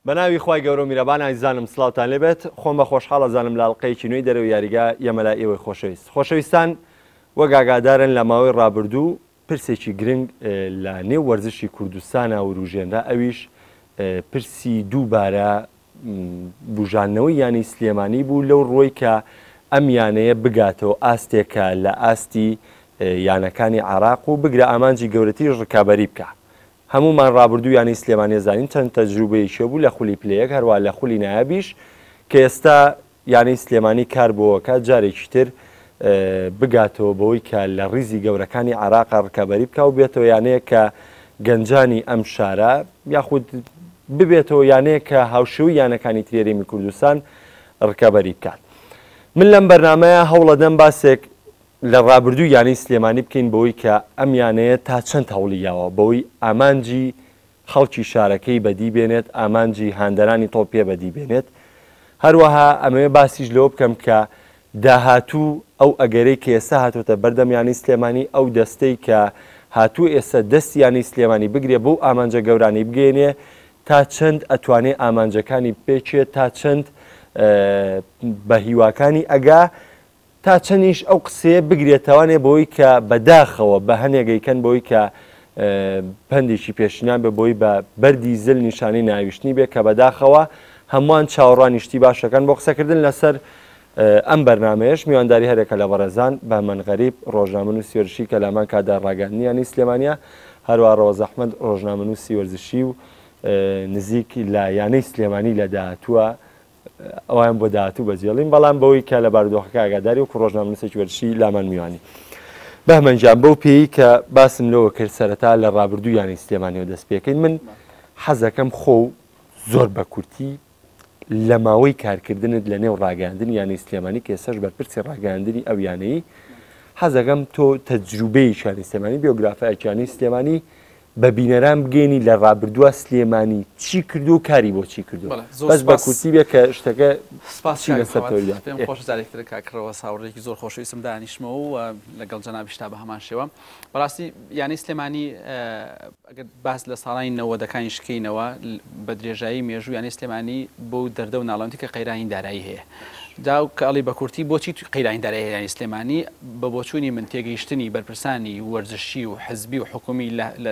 بەناوی خوای گەورە و میرەبان ئایزانم سڵاوتان لێبێت خۆم بە خۆشحاڵ ئەزانم لاڵقەیەکی نوێی دەرەوە یاریگا ئێمەلا ئێوەی خۆشەویستان وەک ئاگادارن لە ماوەی ڕابردوو پرسێکی گرنگ لە نێو وەرزشی کوردستانە و ڕوژێنرا ئەویش پرسی دووبارە بژانەوەی یانی سلێمانی بوو لەو ڕۆی کە ئەم یانەیە بگاتەوە ئاستێکە لە ئاستی یانەکانی عێراق و بگرە ئامانجی گەورەتی ڕکابەری بکە. هەمومان ڕابردوو یانی سلێمانی زانین چەند تەجروبەیەکی بوو لە خولی پلەیەک هەروە لە خولی نایابیش کە ئێستا یانی سلێمانی کار بۆەکە جارێکی تر بگاتەوە بەوەی کە لە ڕیزی گەورەکانی عێراق ڕکابەری بکە و بێتەوە یانەیە کە گەنجانی ئەم شارە یاخود ببێتەوە یانەیە کە هاوشێوەی یانەکانی ترێرەمی کوردستان ڕکابەری بکات. من لەم بەرنامەیە هەوڵەدەم باسێک لە ڕابردوو یانی سلێمانی بکەین بەوەی کە ئەم یانەیە تا چەند هەوڵیاوە بەوەی ئامانجی خەڵکی شارەکەی بەدی بێنێت ئامانجی هاندەرانی تۆپێ بەدی بێنێت. هەروەها ئەمەوێ باسیش لەوە بکەم کە داهاتوو ئەو ئەگەرەی کە ئێستا هاتوۆتە بەردەم یانی سلێمانی ئەو دەستەی کە هاتوو ئێستا دەست یانی سلێمانی بگرێ بۆ ئامانجە گەورانی بگەێنێ تا چەند ئەتوانێت ئامانجەکانی بپێچێت تا چەند بە هیواکانی ئەگا تا چەندیش ئەو قسەیە بگرێتەوانێ بۆی کە بەداخەوە بە هەنێگەیکەن بۆی کە پندێکی پێشینان بە بۆی بە بەردی زل نیشانی ناویشتنی بێت کە بەداخەوە هەمووان چاوەڕوانیشتی باشەکان بۆ قسەکردن لەسەر ئەم بەرنمەیەش میوانداری هەرێکە لە بەڕێزان بە منغەریب ڕۆژنامەنووسی وەرزشی کە لامان کادا ڕاگەاندنی یانی سلێمانیە هەروە ڕۆز ئەحمەد ڕۆژنامەنووسی وەرزشی و نزیک لە یانەی سلێمانی لە داهاتووە ئەویان بۆ داهاتوو بەجێڵین بەڵام بەوەی کە لە بارودۆخەکە ئاگاداری و ڕۆژنامەنووسێکی وەرزشی لامان میوانی بەهمەنجام بەو پێی کە باسم لەوە کرد سەرەتا لە ڕابردوو یانی سلێمانیەوە دەست پێکەین. من حەزەکەم خۆ زۆر بە کورتی لە ماوەی کارکردنت لە نێو ڕاگەاندنی یانی سلێمانی کە ئێستاش بەرپرسی ڕاگەاندنی ئەو یانەی حەزەکەم تۆ تەجروبەی یانی سلێمانی بیۆگرافایەکی یانی سلێمانی بە بینەران بگەینی لە ڕابردووە سلێمانی چی کردو و کاری بۆ چی کردو بەس بە کورتی بێ کە شتەکە پێم خۆش جارێکتر کاکڕەوە ساوڕێکی زۆر خۆشەویستم دانیشتمەوە و لەگەڵ جەنابیشتا بە هەمان شێوە. بەڕاستی یانی سلێمانی ئەگەر باس لە ساڵانی 90ەکانی شکەینەوە بە درێژایی مێژوو یانی سلێمانی بۆ دەردە و ناڵەوەندی کە قەیرانی دارایی هەیە دا و کاڵی بە کورتی بۆچی قەیرانی دارایی یانی سلێمانی بە بۆچوونی من تێگەیشتنی بەرپرسانی وەرزشی و حزبی و حکومی لە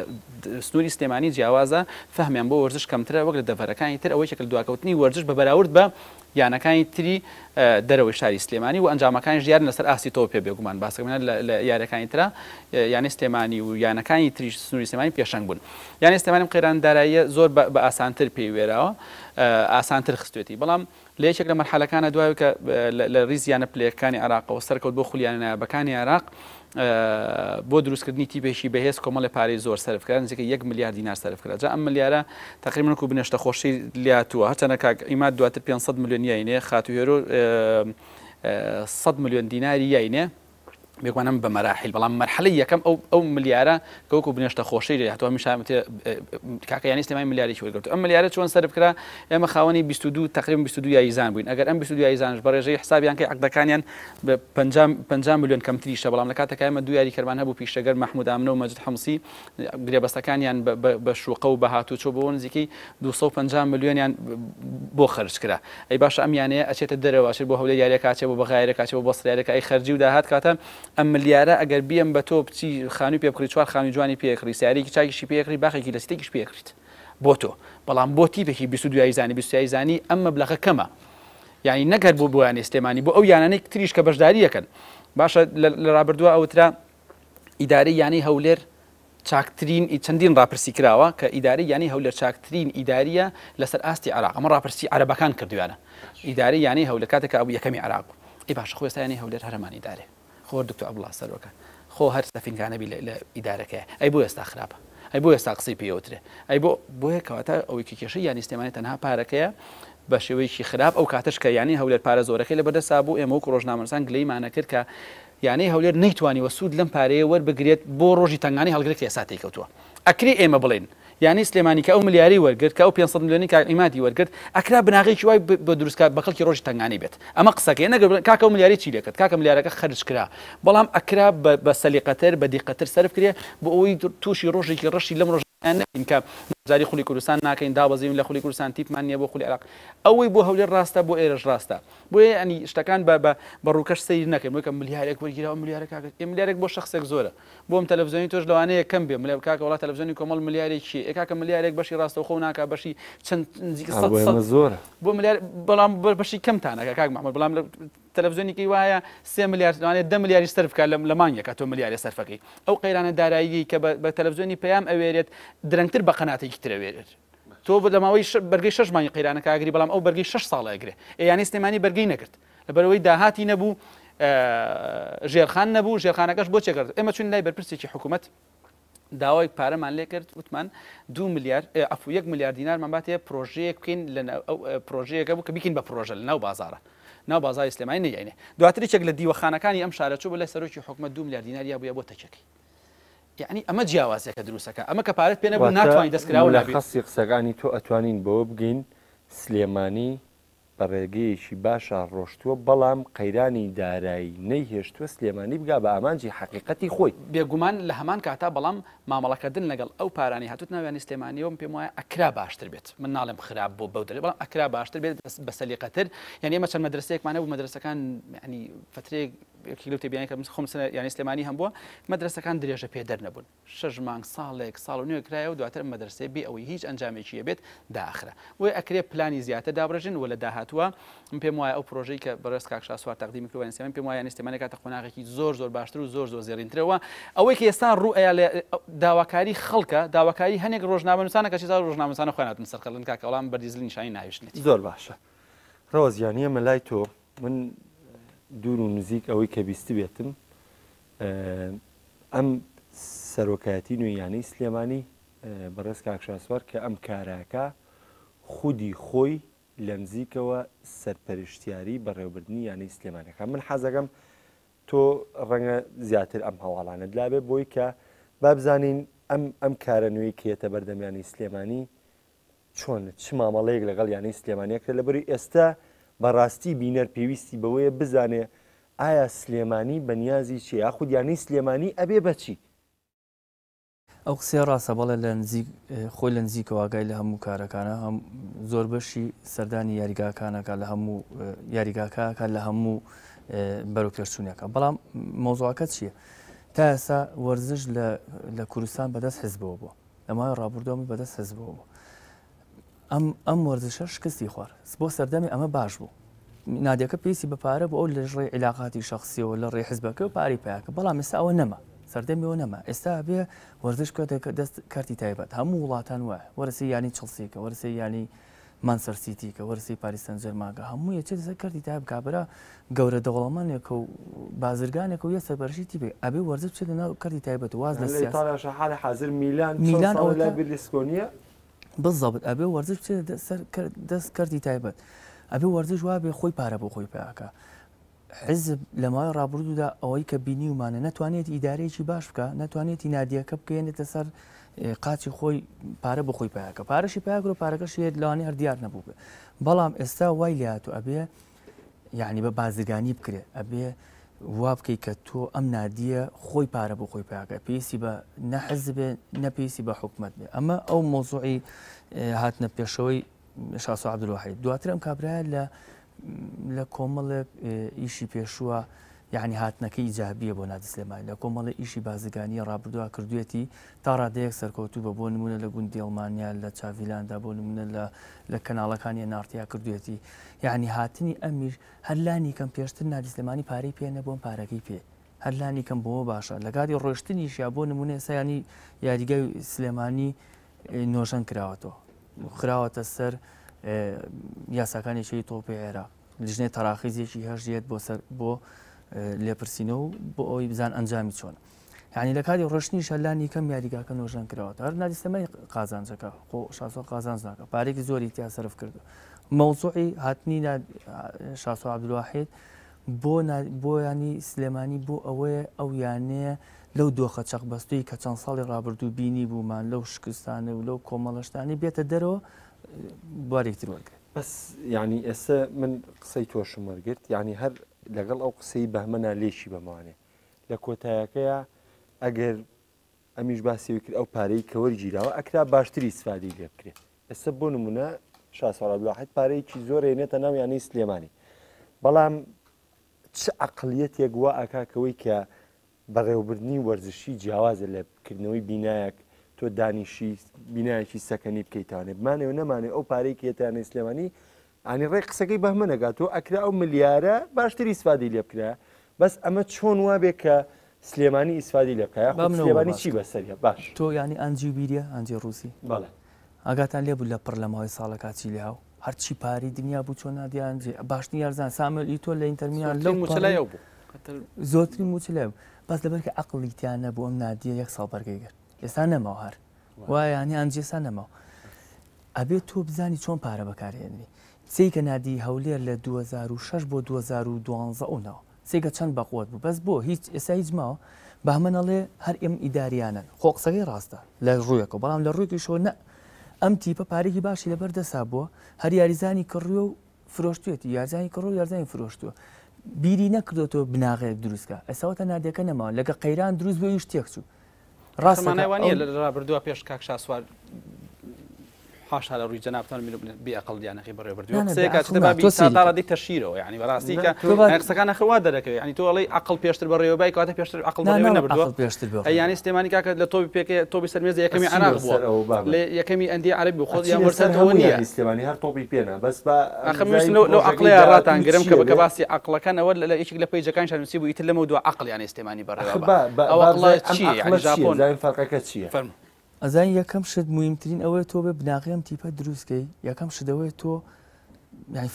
سنووری سلێمانی جیاوازە فەهمیان بۆ وەرزش کەمترە وەک لە دەڤەرەکانی تر ئەوەی شکل دواکەوتنی وەرزش بە بەراورد بە یانەکانی تری دەرەوەی شاری سلێمانی و ئەنجامەکانی ژیان لەسەر ئاستی تۆ پێ بێگومان باسەکەمە لە یاریەکانی ترە یانی سلێمانی و یانەکانی تری سنووری سلێمانی پێشەنگ بوون. یانی سلێمانی قەیرانداراییە زۆر بە ئاسانتر پێی وێراوە ئاسانتر خستوێتی بەڵام لە یەکێک لە مەرحەلەکانە دوای کە لە ڕیزیانە پلەکانی عێراقەوە سەرکەوت بۆ خولیانە نایابەکانی عێراق بۆ دروستکردنی تیپێکی بەهێز کۆمەڵی پارەی زۆر سەرفکرا نزیکە 1 ملیار دینار سەرفکرا. جا ئەم ملیارە تقریباً کو بنێشتە خۆشی لاتووە هەرچەندە کاک ئیماد دواتر 500 ملیۆن یاینێ خاتوهێرۆ 100 ملیۆن دیناری یاینێ بێگوانم بە مەراحل بەڵام مەرحەلەی یەکەم ئەو ملیارە کەوەکو بنێشتە خۆشەی هاتووە میشامتێ کاکە یانی سلێمانی ملیارێکی وەرگرت. ئەم ملیارە چۆن سەرفکرا ئێمە خاوەنی 22 تقریباً 22 یایزان بووین. ئەگەر ئەم 22 یایزانش بە ڕێژەی حسابیان کە عەقدەکانیان بە 50 ملیۆن کەمتریشە بەڵام لە کاتێکە ئێمە دوو یاری کەرمان هەبوو پیشەگەر مەحموود ئامنە و مەجید حەمسی گرێبەستەکانیان بە شوقە و بە هاتوو چۆ بۆ نزیکەی 250 ملیۆنیان بۆ خەرج کرا. ئەی باشە ئەم یانەیە ئەچێتە دەرەوە ئەچێت بۆ هەولێر یاریەکە ئەچێت بۆ بەغایرەکە ئەچێت بۆ بەسڕیارەکە ئەی خەرجی و داهات کاتە ئەم ملیارە ئەگەر بیەم بە تۆ بچی خانووی پێ بکڕی 4 خانووی جوانی پێکڕی سیارێکی چاکیشی پێکڕی باخێکی لە سیتێکیش پێکڕیت بۆ تۆ بەڵام بۆ تیپێکی 22 یایزانی 20 یایزانی ئەم مەبلەغە کەمە یعنی نەگەر بۆ یانی سلێمانی بۆ ئەو یانانەی تریش کە بەشداریەکەن. باشە لە ڕابردووە ئەوترا ئیدارەی یانی هەولێر چاکترین چەندین ڕاپرسی کراوە کە ئیدارەی یانی هەولێر چاکترین ئیداریە لەسەر ئاستی عێراق ئەمە ڕاپرسی عەرەبەکان کردویانە ئیدارەی یانی هەولێر کاتێکە ئەو یەکەمی عێراق بوو. ئەی باشە خۆ ئێستا یانی هەولێر هەرەمان ئیدارێ خۆ دکتۆر عەبدوڵڵا سەرۆکە خۆ هەر سەفینکانەبی لە ئیدارەکەیە ئەی بۆ ئێستا خراپە ئەی بۆ ئێستا قسەی پێوترێ ئەی بۆیە کەواتە ئەوەی کێشەی یانی سلێمانی تەنها پارەکەیە بە شێوەیەکی خراپ ئەو کاتەش کە یانی هەولێر پارە زۆرەکەی لە بەردەسا بوو ئێمە وەکو ڕۆژنامەنووسان گلەیمانە کرد کە یانی هەولێر نەیتوانی وەسوود لەم پارەیە وەربگرێت بۆ ڕۆژی تنگانی هەڵگرێت کە ئێستا تێکەوتووە. ئەکری ئێمە بڵێن یانی سلێمانی کە ئەو ملیاری وەرگرت کە ئەو 500 ملیۆنی کاک ئیمادی وەرگرت ئەکرا بناغێکی وای بە دروستکە بە خەڵکی ڕۆژی تنگانی بێت. ئەمە قسەکەی نەگەر کاکە ئەو ملیاری چی لێکرد کاکە ملیارەکە خەرج کرا بەڵام ئەکرا بە سەلیقەتر بە دیقەتر سەرف کرێ بۆ ئەوەی تووشی ڕۆژێکی ڕەشی لەم ڕۆژیان نەبین کە جاری خولی کوردستان ناکەین دابەزین لە خولی کوردستان تیپمان نییە بۆ خولی عراق ئەوەی بۆ هەولێر ڕاستە بۆ ئێرەش ڕاستە بۆ ینی شتەکان بە ڕووکەش سەیر نەکەین وەکە ملیارێک وەرگیراوە ملیارێک ملیارێک بۆ شخصێک زۆرە بۆ ئەم تەلەڤیزیۆنی تۆش لەوانەیە کەم بێ ملێ کاکە وڵات تەلەڤیزیۆنی کۆمەڵ ملیارێکی کاکە ملیارێک بەشی ڕاستەوخۆ ناکە بەشی چەند زۆرە بۆ ملیار بەڵام بەشی کەمتانەکە کاک محمەد بەڵام تەلەڤیزیۆنێکی وایە 3 میلیارد لەوانێت 10 میلیاری سەرف بکات لە مانگێکە تۆ ملیارێ سەرفەکەی ئەو قەیرانە دارایی کە بە تەلەڤیزیۆنی پەیام ئەوێرێت درەنگتر بە قەناتێکی ترەوێرێت تۆ لە ماوەی بەرگەی 6 مانگی قەیرانەکە ئاگری بەڵام ئەو بەرگەی 6 ساڵە ئەگرێ یانی سلێمانی بەرگەی نەکرد لەبەرەوەی داهاتی نەبوو ژێرخان نەبوو ژێرخانەکەش بۆ چێکرد ئێمە چون لای بەرپرسێکی حکوومەت داوای پارەمان لێ کرد وتمان 2 میلیارد ئەفو 1 میلیارد دینارمان باتێ پرۆژەیەک بکەین لە پرۆژەیەکە بوو کە بیکەین بە پرۆژە لە ناو بازارە ناو بازاری سلێمانی نەیەینێ دواتر یەکێک لە دیوەخانەکانی ئەم شارە چوو بە لای سەرۆکی حکوومەت 2 میلیارد دینار یا بووە بۆ تەچەکەی یعنی ئەمە جیاوازێکە دروستەکە ئەمە کە پارەت پێ نەبوو ناتوانین دەستکراوە لە خەسی قسەکانی تۆ ئەتوانین بۆ بگەین سلێمانی بە ڕێگەیەکی باشە ڕۆشتووە بەڵام قەیرانی دارایی نەیهێشتووە سلێمانی بگا بە ئامانجی حقیقەتی خۆی بێگومان لە هەمان کاتا بەڵام مامەڵەکەدن لەگەڵ ئەو پارانی هاتووت ناویانی سلێمانیەوەم پێم وایە ئەکرا باشتر بێت من ناڵێم خراپ بۆ بەو دەرێ بەڵام ئەکرا باشتر بێت بە سەلیقەتر یعنی ئێمە چەند مەدرسەیەکمانە بوو مەدرسەکان ینی فترەیەک کیلو تێبیانی کە خۆم ینی سلێمانی هەم بووە مەدرسەکان درێژە پێدەر نەبوون 6 مانگ ساڵێک ساڵ و نوێ کرایەوە دواتر مەدرسێ بێ ئەوەی هیچ ئەنجامێکیە بێت داخرە وی ئەکرێ پلانی زیاتر دابڕژن و لە داهاتووە پێم وایە ئەو پرۆژەی کە بەڕێز کاک شاسوار تەقدیمی کردووە سلێمانی پێم وایە سلێمانی کاتە قۆناغێکی زۆر باشتر و زۆر زێڕینترەوە ئەوەی کە ئێستا ڕوو ئەیە لە داواکاری خەڵکە داواکاری هەنێک ڕۆژنامەنووسانە کە چیزا ڕۆژنامەنووسانە خۆیاناتن سەرقەڵن کاکە وەڵام بەردیزلی نیشانی ناویشتێت زۆر باشە ڕۆزیانی ئەمە لای تۆ من دوور و نزیک ئەوەی کە بیستی بێتم ئەم سەرۆکایەتی نوێیانەی سلێمانی بەڕێز کاک شاسوار کە ئەم کاراکە خودی خۆی لە نزیکەوە سەرپەرشتیاری بەڕێوەبردننی یانەی سلێمانەکە من حەزەکەم تۆ ڕەنگە زیاتر ئەم هەواڵانە دلابێ بۆی کە با بزانین ئەم کارە نوێی کێتە بەردەمیانی سلێمانی چۆن چ مامەڵەیەک لەگەڵ یانەی سلێمانیەکە لەبەری ئێستا بەڕاستی بینەر پێویستی بەوەیە بزانێ ئایا سلێمانی بەنیازی چی یاخود یانەی سلێمانی ئەبێ بەچی ئەو قسێ ڕاستە بەڵێ لە نزیک خۆی لە نزیکەوە ئاگای لە هەموو کارەکانە زۆر بەشی سەردانی یاریگاکانەکە لە هەموو یاریگاکەکە لە هەموو بەرەوپێشچوونەکە بەڵام مۆزوعەکە چییە تا ئێستا وەرزش لە کوردستان بەدەست حزبەوە بووە لە ماوەی ڕابردووەمی بەدەست حزبەوە بوو ئەم وەرزشە شکستی خوارد بۆ سەردەمی ئەمە باش بوو نادیەکە پێویستی بە پارە بۆ ئەو لە ڕێ عیلاقاتی شخصیەوە لە ڕێ حزبەکە و پاری پیاکە بەڵام ئێستا ئەوە نەما سەردەمیەوە نەما ئێستا بێ وەرزش دەست کارتی تایبەت هەموو وڵاتان وایە وەرسی ینی چڵسیکە وەرسی ینی مانسەر سیتیکە وەرسی پاریس سەن ژەرمانکە هەموو یەکێ دەسەر کارتی تایب کابرا گەورە دەوڵەمانێکە و بازرگانێک و یە سەرپەرشتی بێ ئەبێ وەرزش بچێت لەناو کارتی تایبەت واز لە سیاسە حالە حاضر میلان ئەو لای بریسکۆنیە بالضبط ئەبێ وەرزش بچێت دەست کارتی تایبەت ئەبێ وەرزش وا بێ خۆی پارە بۆ خۆی پیاکە حزب لە ماوەی ڕابردوودا ئەوەی کە بینیومانە نەتوانێت ئیدارەیەکی باش بکە نەتوانێتی نادیەکە بکەێنێتە سەر قاچی خۆی پارە بە خۆی پیاکە پارەشی پیاگر و پارەکەش لەوانەیە هەردیار نەبوو بێ بەڵام ئێستا وای لاتو ئەبێ یعنی بە بازرگانی بکرێت ئەبێ وا بکەی کە تۆ ئەم نادیە خۆی پارە بۆ خۆی پیاکە پێویستی بە نەحزبێ نەپێویستی بە حکومەت بێ ئەمە ئەو مۆزوعی هاتنە پێشەوەی شاسۆ عەبدولواحید دواتر ئەم کابرایە لە کۆمەڵێک ئیشی پێشووە یعنی هاتنەکەی ئیجابیە بۆ نادی سلێمانی لە کۆمەڵی ئیشی بازرگانی ڕابردووە کردوێتی تا ڕادەیەک سەرکەوتوو بە بۆ نمونە لە گوندی ئەڵمانیا لە چاڤیلاندا بۆ نمونە لە کەناڵەکانی نارتیا کردوێتی یعنی هاتنی ئەمیش هەرلانی کەم پێشتر نادی سلێمانی پارەی پێ نەبووم پارەکەی پێ هەرلانی کەم بۆ باشە لە کاتی ڕۆشتنیشیا بۆ نمونە ئێستا ینی یاریگای سلێمانی نۆژەن کراوەتەوە خراوەتە سەر یاساکانێکی تۆپی عێراق لیژنەی تەراخیزێکی هەژێت بۆ لێپرسینەوە بۆ ئەوی بزان ئەنجامی چۆن یعنی لە کاتی ڕۆشتنی شەلانی کەم یاریگاکە نۆژەن کراوەتە هەر نادی سلێمانی قازانجەکە خۆ شاسۆ قازانج ناکە پارێکی زۆری تیا سەرف کردو مەوزوعی هاتنی شاسۆ عەبدولواحید بۆ ینی سلێمانی بۆ ئەوەیە ئەو یانەیە لەو دۆخە چەقبەستوی کە چەند ساڵی ڕابردوو بینی بوومان لەو شکستانە و لەو کۆمەڵەشتانی بێتە دەرەوە بوارێکتر وەرگێت بەس ینی ئێستا من قسەی تۆشم وەرگرت ینی هەر لەگەڵ ئەو قسەی بەهمەنا لێشی بەمانێ لە کۆتایەکەیە ئەگەر ئەمیش باسیەوەی کرد ئەو پارەی کە وەرگیراوە ئەکرا باشتری ئیسفادی لێ بکرێت. ئێستا بۆ نمونە شاسوار عەبدوڵواحید پارەیەکی زۆر هێنێتە ناو یانەی سلێمانی، بەڵام چ عەقڵیەتێک وا ئاکاکەوەی کە بەڕێوەبردننی وەرزشی جیاوازە لە بکردنەوەی بینایەک تۆ دانیشی بینایەکی سەکەنی بکەیتوانێت بمانێ نەمانێ ئەو پارەی کێتیانەی سلێمانی ئانی ڕێ قسەکەی بەهمە نەگاتەوە ئەکرا ئەو ملیارە باشتری ئیسفادی لێ بکرا. بەس ئەمە چۆن وابێ کە سلێمانی ئیسفادی لێ بکە سلێمانی چی بەسەریە باش تۆ ینی ئەنجی بیریە ئەنجی ڕووسی بەڵێ ئاگاتان لێبوو لە پڕ لە ماوەی ساڵەکە چی لێهاو هەرچی پاری دنیا بوو چۆن نادیانجێ باشنی یارزان سامل ئی تۆ لە ئینتەرمینال لەو موچلایەوە بوو زۆرترین موچلێ بەس لەبەرکە عەقڵیتیان نەبوو ئەم نادیە یەک ساڵ بەرگەی کرد ئێستا نەماوە هەر وایە ینی ئەنجێسا نەماوە ئەبێت تۆ بزانی چۆن پارە بەکارهێنی سێکە نادی هەولێر لە 2006 بۆ 2012 ئەوەوە سێکە چەند بەقوت بوو بەس بۆ هیچ ئێستا هیچ ماوە بەهمەنەڵێ هەر ئێم ئیداریانن خۆ قسەکەی ڕاستە لە ڕوویەکە بەڵام لە ڕوویەکی شۆ نە ئەم تیپە پارێکی باشی لەبەر دەسا بووە هەر یاریزانی کڕیۆ و فرۆشتێتی یارزانی کڕۆ و یارزانی فرۆشتووە بیری نەکردێتەوە بناغەیەک دروستکە ئەساوەتە نادەکە نەماوە لەگە قەیران دروست بۆ شتێک چوو ڕاستمانەوانە لە ڕابردووە پێش کاک شاسوار حاشا لە ڕووی جەنابتان بێعقڵیانەکەی بەڕێوەبردووە دی تەشیرەوە ینی بەڕاستی کە قسەکان نەخوا دەرەکەوێت ینی تۆ ئەڵی عقڵ پێشتر بەڕێوەبای کاتە پێشتر عقڵ نەبردووە پێشتر ینی سلێمانی کاکە لە تۆبی پێکێ تۆبی سەرمێز یەکەمی عراق بووە لە یەکەمی ئەندی عەرەبی خۆ یان وەرسەرەوە نییە سلێمانی هەر تۆپی پێنا بەس لەو عقلەیە ڕاتانگرم کە باسی عقلەکانەوە لە یەکێک لە پەیجەکان شانوسی بوو ئیتر لەمە دووە عقل یانی سلێمانی بەڕێوەبا ئەو عقڵە چییە یانی ژاپۆن فەرقەکە چییە ئەزان یەکەم شت مهمترین ئەوەیە تۆ بێ بناغیم تیپە دروستکەی یەکەم شدەوەی تۆ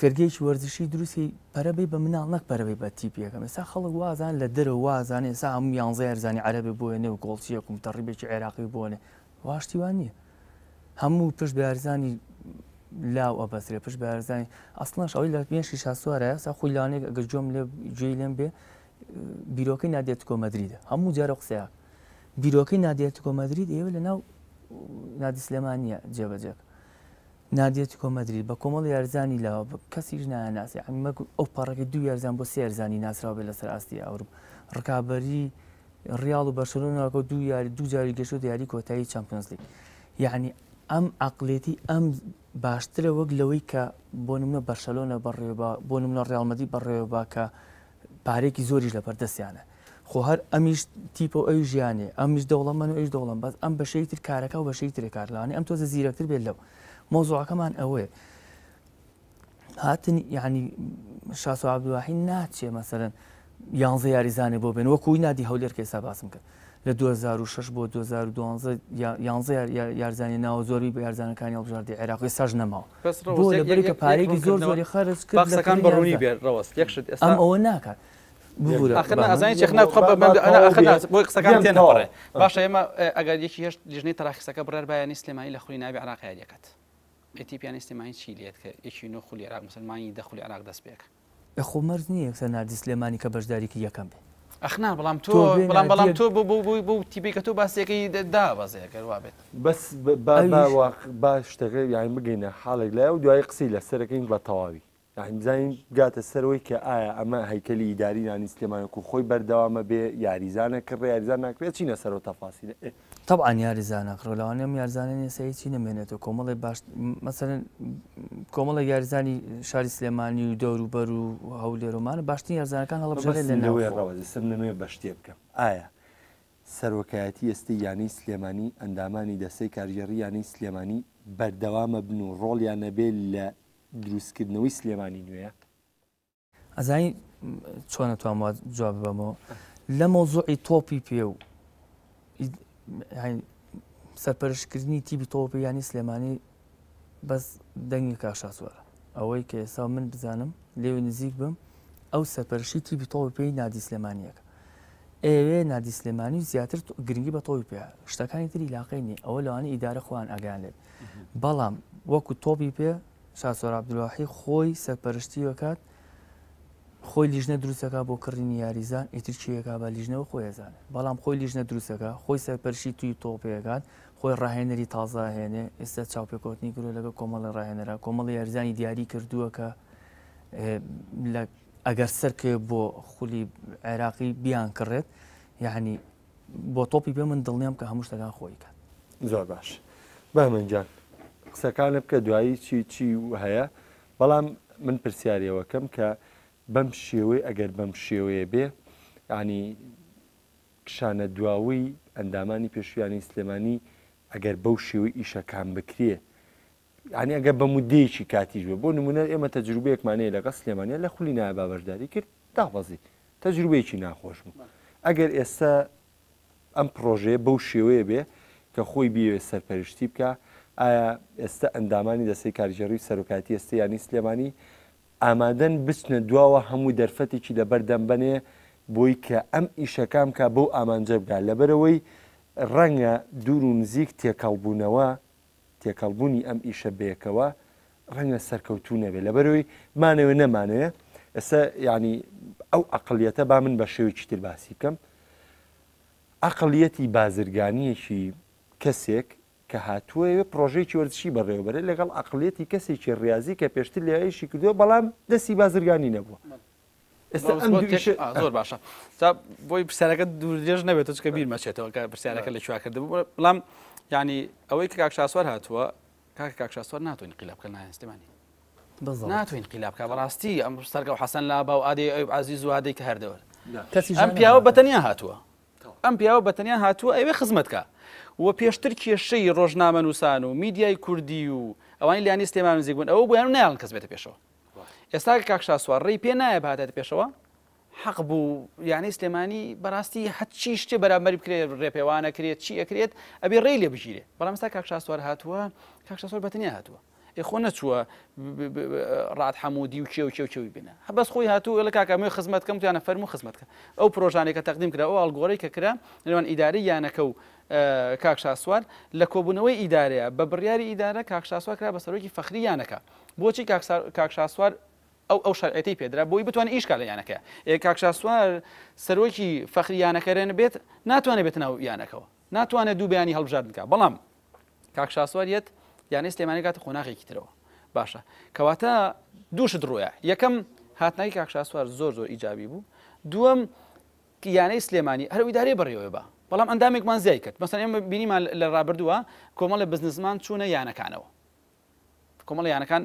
فێرگەیەکی وەرزشی دروستی پەرەبەی بە مناڵ نەک پەرەبەی بە تیپیەکەم ئێستا خەڵک وازان لە دەرەوە وازان ئێستا هەموو 11 یارزانی عەرەبی بۆێنێ و گۆڵچیەکم تەڕیبێکی عێراقی بۆنێ واشتیوان نییە هەموو پشت بە یارزانی لاو ئەبەسرێ پشت بە یارزانی ئەسڵەش ئەوەی لە پێنجی شاسوارە ئێستا خۆی لانێک ئەگەر جۆم لێ گوێی لێم بێ بیرۆکەی نادێتکۆ مەدریدە هەموو جارە قسەیە بیرۆکەی نادێتکۆ مەدرید ئێوە لە ناو نادی سلێمانیە جێبەجێک نادێتی کۆمەدرید بە کۆمەڵ یارزانی لاوە کەسیش ناناسی ئەمە ئەو پەڕەکە دوو یارزان بۆ سێ یارزانی ناسراوە بێ لەسەر ئاستی ئەوروپ ڕکابەری ڕیاڵ و بەرشلۆنەوە دوو جاری گەشت یاری کۆتایی چەمپیۆنز لیگ یعنی ئەم عەقڵێتی ئەم باشترە وەک لەوەی کە بۆ نمونە بەرشەلۆنە بەڕێوەبا بۆ نمونە ڕیاڵمەدی بەڕێوەبا کە پارێکی زۆریش لە بەردەستیانە خۆ هەر ئەمیش تیپە ئەوی ژیانێ ئەمیش دەوڵەمەن و ئەوش دەوڵەم بەس ئەم بەشەی تر کارەکە و بەشەی ترێ کارلانی ئەم تۆزە زیرەکتر بێت لەو مۆزوعەکەمان ئەوەیە هاتن یعنی شاسوار عەبدوڵواحید ناچێ مەسەلەن 11 یاریزانێ بۆ بێن وەکوی نادی هەولێر کە ئێستا باسم کرد لە 2006 بۆ 2012 11 یارزانی ناوە زۆری بە یارزانەکانی هەڵبژاردی عێراقی ساژ نەماوە بۆ لەبەری کە پارێکی زۆر زۆری خەرج کرد بەقسەکان بەڕوونی بێت ڕەوەست یەکشت ئەم ئەوە ناکات بۆی قسەکان تێنەوەڕێ باشە ئێمە ئەگەر یەکی هێشت لیژنەی تەراخیسەکە بڕێر بایانی سلێمانی لە خولی ناوی عێراق یاریەکەت ئێتیپیانی سلێمانی چی لێت کە یەکی نۆ خولی عێراق مسلمانی دەخولی عێراق دەست پێک خۆ مەرج نییە یەکسەر نادی سلێمانی کە بەشداریکی یەکەم بێ ئەخنا بەڵام تۆ بۆ تیپی کە تۆ باسیەکەی دابەزەیەگەر وابێت بەس با شتەکە یان بگەینە حاڵێک لای و دوای قسەی لەسەرەکەین بە تەواوی بزانین گاتە سەرەوەی کە ئایا ئەمە هەیکەلی ئیداری نانی سلێمانێک و خۆی بەردەوامە بێ یاریزانە کڕ یاریزان ناکرێت چینە سەرەوە تەفاسیل طبعا یاریزانە کڕۆلاوانێم یارزانانی سەی چی نمێنێتەوە کۆمەڵی باش مەسەرەن کۆمەڵە یارزانی شاری سلێمانی و دەوروبەر و هەولێرۆمانە باشترین یارزانەکان هەڵبژێنێت لەناوەوەی ڕەوەزسم نوێ بە شتێ بکەم ئایا سەرۆکایەتی ئێستی یانی سلێمانی ئەندامانی دەستەی کارژێڕی یانی سلێمانی بەردەوامە بن و ڕۆڵیان نەبێت لە دروستکردنەوەی سلێمانی نوێیە ئەزانی چۆن نەتوانم جواب بەمەوە لە مۆزوعی تۆپی پێ و سەرپەرشتکردنی تیپی تۆپی ینی سلێمانی بەس دەنگی کاک شاسوارە ئەوەی کە ئێستا من بزانم لێوێ نزیک بم ئەو سەرپەرشتی تیپی تۆپی پێی نادی سلێمانیەکە ئێوێ نادی سلێمانی زیاتر گرنگی بە تۆپی پێ شتەکانی تری لاقی نیە ئەوە لەوانەیە ئیدارە خۆیان ئەگەیان لێت بەڵام وەکو تۆپی پێ شاسوار عەبدوڵواحید خۆی سەرپەرشتی وەکات خۆی لیژنە دروستەکە بۆ کڕینی یاریزان ئیتر چیەکە بە لیژنەوە خۆی ئەزانێت بەڵام خۆی لیژنە دروستەکە خۆی سەرپەرشتی توی تۆپەکات خۆی ڕاهێنەری تازە هێنێ ئێستا چاوپێکۆتنی کرۆ لەگە کۆمەڵی ڕاهێنەرە کۆمەڵی یاریزانی دیاری کردووە کە ئەگەر سەرکێ بۆ خولی عێراقی بیان کڕێت یعنی بۆ تۆپی بێ من دڵنیام کە هەموو شتەکان خۆی کات. زۆر باش بەمەنجان قسەکانە بکە دوایی چی هەیە بەڵام من پرسیارەوەکەم کە بەم شێوەی ئەگەر بەم شێوەیە بێ ینی کشانە دواوی ئەندامانی پێشویانی سلێمانی ئەگەر بەو شێوەی ئیشەکان بکرێ ینی ئەگەر بە مودەیەکی کاتیش بێ بۆ نمونە ئێمە تەجروبەیەکمانەیە لەگە سلێمانیا لە خولی نایە بابەشداری کرد داوەزی تەجروبەیەکی ناخۆش بوو ئەگەر ئێستا ئەم پرۆژەیە بەو شێوەیە بێ کە خۆی بیوێ سەرپەرشتی بکە ئایا ئێستا ئەندامانی دەسەی کارژێڕی سەرۆکاتی ئێستا ینی سلێمانی ئامادەن بچنە دواوە هەموو دەرفەتێکی لەبەردەم بنێ بۆی کە ئەم ئیشەکان کە بەو ئامانجە بگات لەبەرەوەی ڕەنگە دوور و نزیک تێکەڵبوونی ئەم ئیشە بەیەکەوە ڕەنگە سەرکەوتوو نەبێت لەبەرەوەی مانەوە نەمانەیە ئێستا ینی ئەو ئەقلیەتە با من بە شێوەیەکی تر باسی بکەم ئەقلیەتی بازرگانیەکی کەسێک کە هاتووە پرۆژەیەکی وەرزشی بەڕێوەبەرە لەگەڵ ئەقلیەتی کەسێکی ڕاضی کە پێشتر لێیشی کردووە بەڵام دەستی بازرگانی نەبووە زۆر باشە بۆی پرسیارەکە دوور درێژ نەبێت چکە بیر مەچێتەوە کە پرسیارەکە لە کووا کردبوو بەڵام ینی ئەوەی کە کاکشاسوار هاتووە کاکشاسوار ناتوانین قیلابکە نایستمانی ناتوانین قیلابکە بەڕاستی ئەم سەرگە و حەسەن لا باو ئادێ ئەو عزیز و ئادەی کە هەردەوە ئەم پیاوە بەتەنیا هاتووە ئەم پیاوە بەتەنیا هاتووە ئەوێ خزمەتکە و پێشتر کێشەی ڕۆژنامە نووسان و میدیای کوردی و ئەوانی لیانی سلێمان نزیک بوون ئەوە بۆیان نایڵن کەس بێتە پێشەوە ئێستا کاکشاسوار ڕێی پێ نایە بهاتێتە پێشەوە حەق بوو یانی سلێمانی بەڕاستی هەچی شتێ بەرامبەری بکرێت ڕێپێوانە کرێت چی ئەکرێت ئەبێ ڕێی لێ بژیرێ بەڵام ئێستا کاکشاسوار هاتووە کاکشاسوار بەتەنیا هاتووە خۆ نەچووە ڕات حەمودی و کێوی بینە بەس خۆی هاتوو لە کاکەمەوەی خزمەتکەم توانە فەرموو خزمەتکە ئەو پرۆژانێک کە تەقدیم کرا ئەو ئەڵگۆڕی کە کرا لەوان ئیداری یانەکە و کاکشاسوار لە کۆبوونەوەی ئیدارەیە بە بڕیاری ئیدارە کاکشاسوار کرا بە سەرۆکی فەخری یانەکە بۆچی کاکشاسوار ئەو شەرعەتی پێدرا بۆی بتوانێت ئیشکا لە یانەکە کاکشاسوار سەرۆکی فەخریانەکەرێن بێت ناتوانێت بێت ناو یانەکەەوە ناتوانێت دوو بەیانی هەڵبژاردنکە بەڵام کاکشاسواریەت یانی سلێمانی کاتە خۆناغێکی ترەوە باشە کەواتە دووشت ڕۆیە یەکەم هاتنای کاکشاسوار زۆر ئیجابی بوو دووەم یانەی سلێمانی هەرو ئیدارێ بڕێەوە بە بەڵام ئەندامێکمان زیای کرد مەسەن ئێمە بینیمان لە ڕابردووە کۆمەڵە بزنسمان چوونە یانەکانەوە کۆمەڵ یانەکان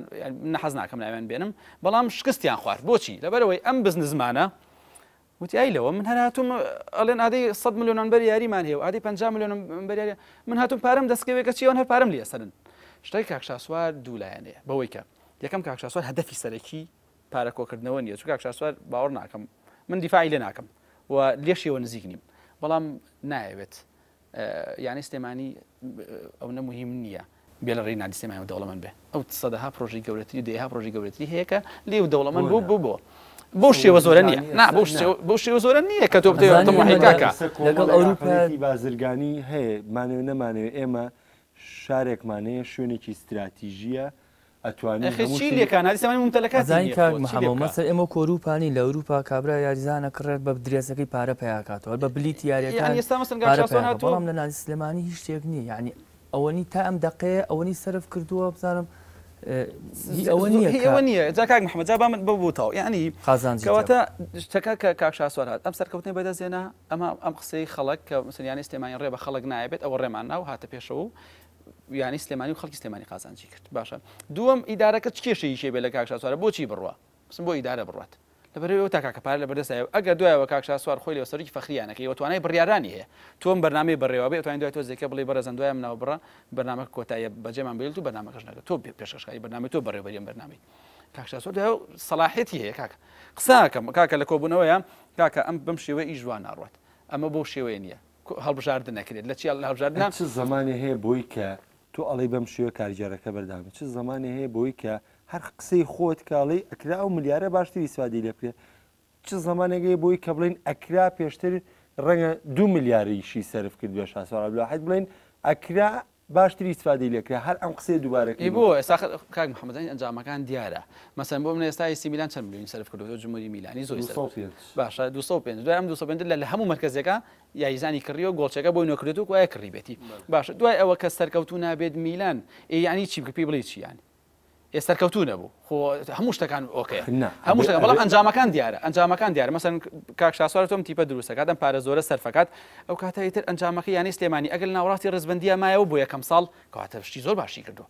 نەحەز ناکەم ناوێن بێنم بەڵام شکستیان خوارد بۆچی لەبەرەوەی ئەم بزنسمانە وتی ئایلەوە من هەرهاتوم ئەڵێن ئادەی 100 میلیۆن بەر یاریمان هەیە و ئادەی 50 میلیۆن بەریاری من هاتوم پارەم دەستکەوێکە چیەوە هەر پارەم لێ سەرن شتای کاکشاسوار دوولایەنەیە بەوەی کە یەکەم کاکشاسوار هەدەفی سەرەکی پارە کۆکردنەوە نییە چون کاکشاسوار باوەڕ ناکەم من دیفاعی لێ ناکەم و لێشیەوە نزیک نیم بەڵام نایەوێت یانی سلێمانی ئەو نەموهیم نییە بێ لە ڕێی نادیسێمای دەوڵەمەند بێ ئەو سەدەها پرۆژی گەورەتری و دەیها پرۆژی گەورەتری هەیە کە لێو دەوڵەمەند بوو بۆ شێوە زۆرە نییە بۆ شێوە زۆرە نییە کە تۆ بتەوەیکاکە لەگەڵ ئەوروپای بازرگانی هەیە مانەوە نەمانەوە ئێمە شارێکمانەیە شوێنێکی استراتیژیە ئەتوانین چی لێکان هادیسەمانی ممتەلەکات مەسەر ئێمە کۆروپانی لە ئەوروپا کابرا یاریزانە کڕێت بە درێسەکەی پارە پیاکاتەوە بە بلیت یاریەکان بەڵام لە نازی سلێمانی هیچ شتێک نییە یعنی ئەوەنی تا ئەم دقەیە ئەوەنی سرف کردووە بزانم ئەوە نییە جا کاک محەممەد جا بامن ببووتەوە یعنی کەواتە شتەکە کە کاکشاسوار هات ئەم سەرکەوتنی بەدەستێنا ئەم قسەی خەڵک کە مسلیانی سلێمانی ڕێ بە خەڵک نایبێت ئەوە ڕێمان ناو هاتە پێشەوە یانی سلێمانی و خەڵکی سلێمانی قازانجی کرد باشە دووەم ئیدارەکە چ کێشەی شێ بێ لە کاکشاسوارە بۆچی بڕوە بۆ ئیدارە بڕات لەبەرەوەی تا کاکە پارە لە بەردەستایە ئەگەر دوایەوە کاکشاسوار خۆی لە سەرۆکی فەخریانەکەی و توانای بڕیارانی هەیە تۆم بەرنامەی بڕێوە بێت توانین دوای تۆ زێکە بڵێ بەرەزەن دوایە مناو بڕە بەرنامە کۆتاییە بەجێمان بێت و بەرنامەکەش نەکە تۆ پێشکەشکاری بەرنامەی تۆ بەڕێوەبەریم بەرنامەی کاکشاسوار دوای سەلاحێتی هەیە کاکە قساکەم کاکە لە کۆبوونەوەیە کاکە ئەم بەم شێوەیە ئیش جوان ناڕوات ئەمە بۆ شێوەیە نییە هەڵبژاردن نەکرێت لە چی هەڵبژاردن چ زمانی هەیە بۆی کە تۆ ئەڵێ بەم شێوە کارجارەکە بەردامێت چ زمانی هەیە بۆی کە هەر قسەی خۆت کاڵی ئەکرا ئەو ملیارە باشتری سوادی لێ بکرێت چ زمانێکی بۆی کە بڵین ئەکرا پێشتر ڕەنگە 2 میلیاریشی سرف کرد بە شاسوار عەبدوڵاحید بڵین ئەکرا باشتری استفادەی لێکرا هەر ئەم قسەی دووبارەکەی بۆ ئێستا کاک محەممەد ئەنجامەکان دیارە مەسەن بۆ من ئێستا ئێسی میلان چەند میلیۆنی سرف کردو جمهوری میلانی زۆر باشە 205 دوای ئەم 205 لە هەموو مرکزەکە یاریزانی کڕیەوە گۆڵچەکە بۆی نۆکرێت و وایە کڕی بێتی باشە دوای ئەوە کە سەرکەوتو نابێت میلان یعنی چی بکە پێی بڵێ چی یانی سەرکەوتو نەبوو خۆ هەموو شتەکان ئۆکێ هەموو شتەکان بەڵام ئەنجامەکان دیارە مەسەن کاک شاسوار تۆم تیپە دروستە کاتم پارە زۆرە سەرفەکات ئەو کاتەیتر ئەنجامەکەی یانی سلێمانی ئەگەر ناوەڕاستی ڕێزبەندیە مایەوە بۆ یەکەم ساڵ کەواتە شتی زۆر باشی کردو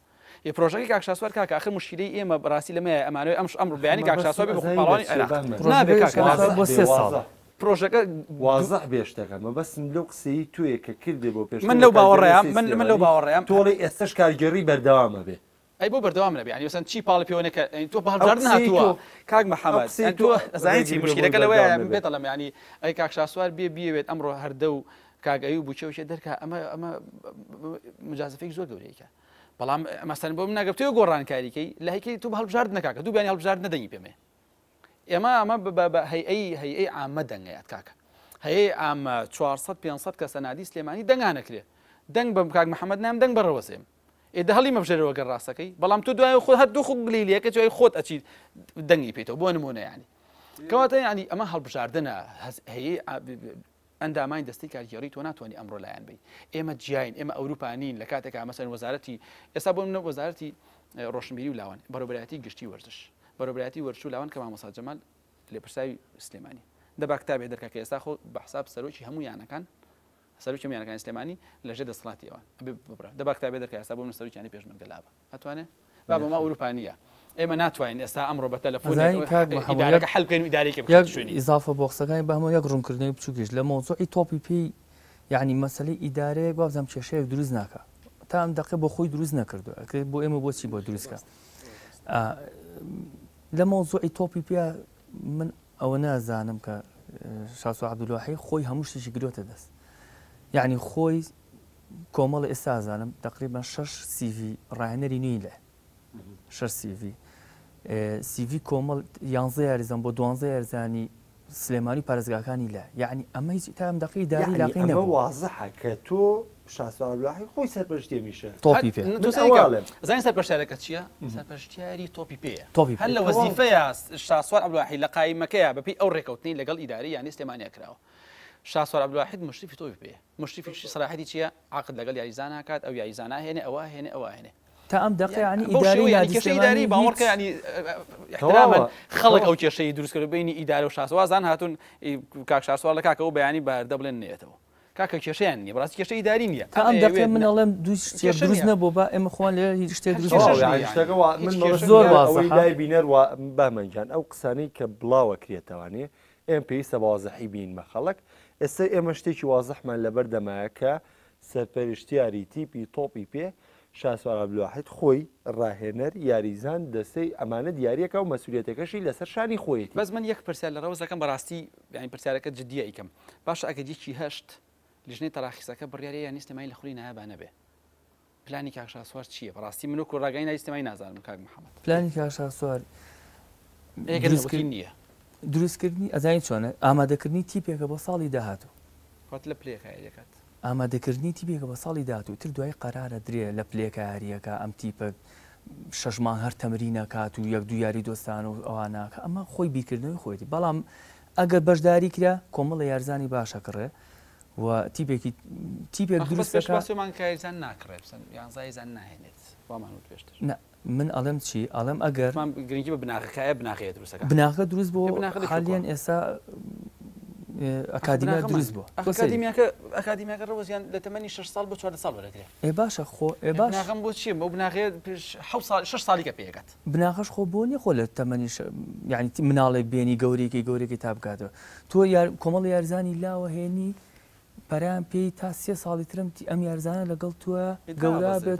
یە پرۆژەکەی کاک شاسوار کاکە ئاخر مشکلەی ئێمە بەڕاستی لەمە ئەمانەوە ئەمڕۆ بەیانی کاک شاسوار بێ بە خۆپاڵانی عێراق نابێت کاکە بۆ 3 ساڵ پرۆژەکە وازە بێشتەکە مە بەسم لەو قسەی توێ کە کردێ بۆ پێش من لەو باوەڕێیام تۆڵی ئێستش کارگەڕی بەردەوامە بێ ئەی بۆ بەردەوام نەبێ ینی وەسەن چی پاڵی پێوەنەکە تۆ بەهەڵبژاردن هاتووە کاک محەممەد تۆ زانیتی مشکلەکە لەوەیە بێتەڵم ینی ئەی کاک شاسوار بێوێت ئەمڕۆ هەردە و کاگەی و بچەوشێ دەرکە ئەمە مجازفێک زۆر گەورەیەکە بەڵام مەسەن بۆ من نەگەفتەوە گۆڕانکاریکەی لە هەیکەی تو هەڵبژارد نەکاکە دوو بیانی هەڵبژارد نەدەنگی پێمێ ئێمە بە هەیئەی عامە دەنگەیەت کاکە هەیە ئامە 400-500 کەسە نادی سلێمانی دەنگانەکرێ دەنگ بە کاک محەممەد نام دەنگ بەڕەوەسێم ئێدە هەڵی مەبژێرەوە گەر ڕاستەکەی بەڵام تو دوای خۆ هەردوو خۆ گلیلیەکە جوای خۆت ئەچیت دەنگی پێیتەوە بۆ نمونە ینی کەواتە ینی ئەمە هەڵبژاردنە هەیە ئەندامانی دەستی کارگەڕی تۆ ناتوانانی ئەمڕۆ لایەن بی ئێمە جیاین ئێمە ئەوروپانین لە کاتێکا مەسەن وەزارەتی ئێستا بۆ منە وەزارەتی ڕۆشنبیری و لاوان بەڕێوەبەرەتی گشتی وەرزش بەڕێوەبەرەتی وەرزش و لاوان کە مامۆستا جەمال لێپرساوی سلێمانی دەبا کتابێ دەرکە کە ئێستا خۆ بە حساب سەرۆکی هەموو یانەکان سەرۆکی یانەکانی سلێمانی لەژێر دەسەڵاتی ئەوان دەبا کتابێ دەرکە ئێستا بۆ من سەرۆکیانی پێشمەرگە لابە ئەتوانێت با بۆ ما ئەوروپانیە ئێمە ناتوانین ئێستا ئەمڕۆ بە تەلەفۆنێک حەل بکەین و ئیدارێکی بکەین ئیزافە بۆ قسەکانی بە هەموو یەک ڕوونکردنەوەی بچووکیش لە مۆزوعی تۆپی پێی یعنی مەسەلەی ئیدارەیەک وابزانام کێشەیەک دروست ناکە تا ئەم دەقێ بۆ خۆی دروست نەکردو ئەکرێت بۆ ئێمە بۆچی بۆ دروستکە لە مۆزوعی تۆپی پێ من ئەوە نازانم کە شاسوار عەبدولواحید خۆی هەموو شتێکی گرۆتە دەست یعنی خۆی کۆمەڵی ئێستا زانم تقریبا 6 CV ڕاهێنەری نوێی لێ 6 CV کۆمەڵ 11 یاریزان بۆ 12 یاریزانی سلێمانی پارێزگاکانی لە یعنی ئەمە هیچ تا ئەم دقی داری لاقی نەبوو وازەحە کە تۆ شاسوار عەبدولواحید خۆی سەرپەرشتێ میشە تۆپی پێ زانین سەرپەرشتیارەکە چییە سەرپەرشتیاری تۆپی پێیە تۆپی هەر لە وەزیفەیە شاسوار عەبدولواحید لە قایمەکەیە بەپێی ئەو ڕێکەوتنی لەگەڵ ئیداری یانی سلێمانیا کراوە شاسوار عەبدولواحید مشرفی تۆپی پێیە مشرفی سەلاحەتی چییە عقد لەگەڵ یاریزان هاکات ئەو یاریزانە هێنێ ئەوە هێنێ ئەوە هێنێ تا ئەم دقی ینی ئیداری باوەڕکە ینی احتراما خەڵک ئەو کێشەی دروست کرد بینی ئیدارە و شاسوازان هاتون کاک شاسوار لە کاکەەوە بەیانی بەردە بڵێن نێتەوە کاکە کێشەیان نیە بەڕاستی کێشە ئیداری نییە تا ئەم دقی من ئەڵێم دوو شتێک دروست نەبوو بە ئێمە خۆیان لێ هیچ شتێک دروست زۆر وازەحی بینەر بامەنجان ئەو قسانەی کە بڵاوە کرێتەوانێ ئێمە پێویستە وازەحی بین بە خەڵک ئێستا ئێمە شتێکی وازەحمان لەبەر دەمایە کە سەرپەرشتیاری تیپی تۆپی پێ شاسوار عەبدولواحید خۆی ڕاهێنەر یاریزان دەستەی ئەمانە دیارەکە و مەسئولیەتەکەشی لەسەر شانی خۆیەتی بەس من یەک پرسیار لە ڕەوزەکەم بەڕاستی یعنی پرسیارەکە جددیە ئیکەم باشە ئەگەر هەشت لیژنەی تەراخیسەکە بڕیارەیە یانی سلێمانی لە خولی نایابانە بێ پلانی کاک شاسوار چییە بەڕاستی من و ڕاگەی نای سلێمانی نازانم کاک محەممەد پلانی کاک شاسوار نییە دروستکردنی ئەزانی چۆنە ئامادەکردنی تیپێکە بۆ ساڵی داهاتوو کات لە پلێکایەکەات ئامادەکردنی تیپێکە بە ساڵی داهاتوو تر دوای قەرارە درێ لە پلێکاریەکە ئەم تیپە 6 مانگ هەر تەمرینەکات و یەک دو یاری دۆستان و ئەواناکە ئەمە خۆی بیرکردنەوەی خۆیەتی بەڵام ئەگەر بەشداری کرا کۆمەڵە یارزانی باشە کڕێ و تیپێک دروستمان کارزان ناکڕێت یانزایزان ناهێنێت وامان پێشتر من ئەڵێم چی ئەڵێم ئەگەر گرنگی بە بناغەکایە بناغەیە دروستەکە بناغە دروست بۆ حالیان ئێستا ئەکادیمیا دروست بووە ئەکادیمیاکە ڕۆزیان لە تەمەنی 6 ساڵ بۆ 4 ساڵ بەرەگرێت ئێ باشە خۆ بناغەم بۆ چییە بۆ بناغێت 6 ساڵیکە پێەکەات بناغەش خۆ بۆ نیە خۆ لە تەمەنی یعنی مناڵێک بێنی گەورێکی تا بکاتەوە تۆ کۆمەڵ یارزانی لاوە هێنی پەران پێی تا 3 ساڵی ترم ئەم یارزانە لەگەڵ تووە گەورە بێت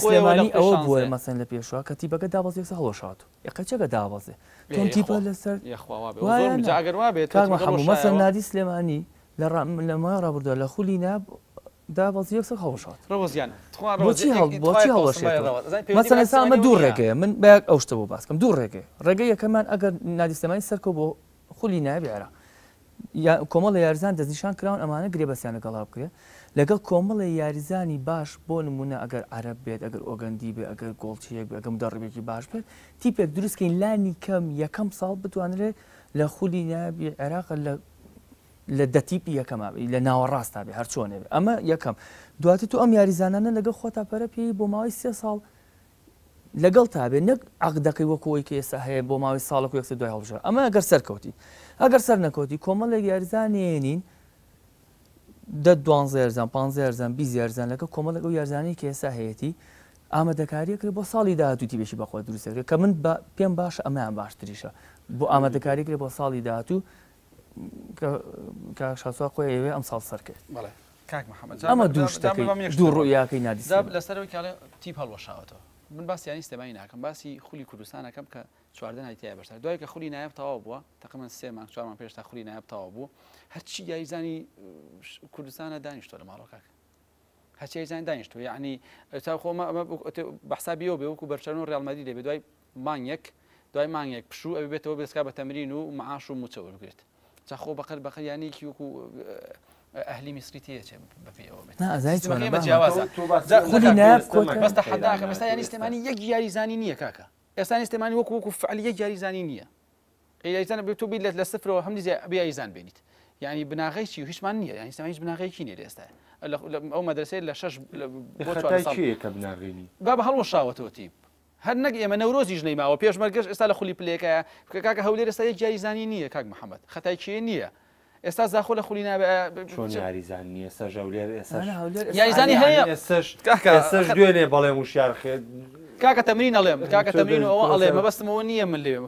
سلێمانی ئەوە بووە مەسەن لە پێشوە کە تیپەکە دابەزێک هەڵۆشات یەقەچەکە دابەزێ تۆم تیپە لەسەر هەموو مەسەن نادی سلێمانی لە مای ڕابردووە لە خولی ناب دابەزی یەکسەر هەڵۆشات بۆچی هەڵۆشێت مەسەن ئێستا ئەمە دوو ڕێگەیە من بەیەک ئەو شتە بۆ باسکەم دوو ڕێگەی ڕێگەی یەکەمان ئەگەر نادی سلێمانی سەرکەوت بۆ خولی نایب عێراق کۆمەڵە یاریزان دەستنیشان کراون ئەمانە گرێبەسییانە گەڵا بکرێت لەگەڵ کۆمەڵە یاریزانی باش بۆ نمونە ئەگەر عەرەب بێت ئەگەر ئۆگەندی بێت ئەگەر گۆڵچیەک بێت ئەگەم دەڕێبێکی باش بێت تیپێک دروستکەین لانی کەم یەکەم ساڵ بتوانرێت لە خولی نایبی عێراق لە لە دەتیپی یەکەما لە ناوەڕاستا بێ هەر چۆنێ بێ ئەمە یەکەم دواتر تو ئەم یاریزانانە لەگەڵ خۆتا پەرە پێی بۆ ماوەی 3 ساڵ لەگەڵ تا بێ نەک عقدەکەی وەکەوەی کە ئێستا هەیە بۆ ماوەی ساڵک و یەکسە دوای هەڵبژێر ئەمە ئەگەر سەرکەوتی ئەگەر سەر نەکەوتی کۆمەڵێک یاریزانێنین 12 هەرزان 15 هەرزان 20 هەرزان لەکە کۆمەڵێک ئەو یارزانەی کە ئێستا هەیەی ئامادەکاریە کرد بۆ ساڵی داهاتوو بێشی بەخۆ دروستەکە کە من پێم باشە ئەمەیان باشتریشە بۆ ئامادەکاری کرێ بۆ ساڵی داهاتوو شاسووا خۆی ئەوێ ئەم ساڵ سەرکرد کاک محەممەد ئەمە دوو ڕوویاکەی نادیست لەسەرەوەی کاڵێ تیپ هەڵوەشاوەتەوە من باسی یانی سلێمانی ناکەم باسی خولی کوردستانەکەم کە چواردە نایتیای بەشتر دوای کە خولی نایب تەواو بووە تقریباً 3 مانگ 4 مانگ پێش تا خولی نایب تەواو بوو هەرچی یاریزانی کوردستانە دانیشتۆ لە ماڵەوە کاک هەرچی یاریزانی دانیشتۆ یعنی تا خۆمە بەحسابیەوە بێ وەکو بەرچەرن و ڕێڵ مەدریدێ بێ دوای مانگێک پشوو ئەوێ بێتەوە بێسکا بە تەمرین و معاش و موچە وەرگێت جا خۆ بەقەر یانێکی وەکو ئەهلی میسری تێچێ بەپێەوە بێت بەستە حەداکە ئێستا یانی سلێمانی یەک یاریزانی نییە کاکە ئێستا سلێمانی وەکو فعلی یەک یاریزانی نییە یاریزانە بێت تۆ بیت لە سفرەوە هەموو یاریزان بێنیت یعنی بناغی چی و هیچمان نییە یانی سلێمانی هیچ بناغەیەکی نییە ئێستا ئەو مەدرسەیە لە 6 با بە هەڵوەشاوەتەوە تیپ هەر نەک ئێمە نەورۆزی ژنەی ماوە پێشمەرگەش ئێستا لە خولی پلێکەیە کاکە هەولێر ئێستا یەک یاریزانی نییە کاک محەممەد خەتای کێ نییە ئێستا زاخۆ لە خولی نابێ چۆن یاریزان نیە ئێستا ژەولێر یاریزانی هەیە ئێستاش دوێنێ بەڵێم وشیار خێت کاکە تەمرین ئەڵێم کاکە تەمرین ئەوە ئەڵێ مەبەستمەوە نییە من لێم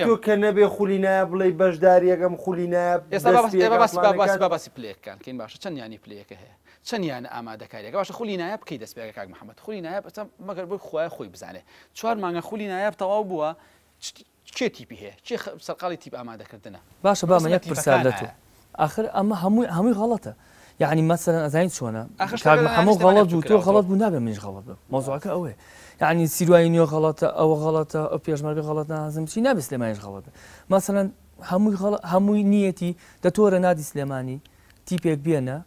تۆ کە نەبێ خولی نایە بڵێ بەشداری یەکەم خولی نایە ئێستا باسی پلەکان کەین باشە چەند ینی پلەیەکە هەیە چەند یانە ئامادەکاریەکە باشە خولی نایە بکەی دەستپێکە کاک محەممەد خولی نایە مەگەر بۆی خۆی خۆی بزانێ 4 مانگە خولی نایە تەواو بووە چێ تیپی هەیە چێ سەرقاڵی تیپ ئامادەکردنە باشە با من یەک پرسیار لە تۆ آخر ئەمە هەمووی غەڵەتە یعنی مەسەلەن ئەزانیت چۆنە کاک محەممەد غەڵەت بوو تۆ غەڵەت بوو نابێ منیش غەڵەت بم مۆزوعەکە ئەوەیە یعنی سیروایی نیۆ غەڵەتە ئەوە غەڵەتە ئەو پێشمەرگە غەڵەت نازم چی نابێت سلێمانیش غەڵەتە مەسەلەن هەمووی نیەتی دەتۆرە نادی سلێمانی تیپێک بێنە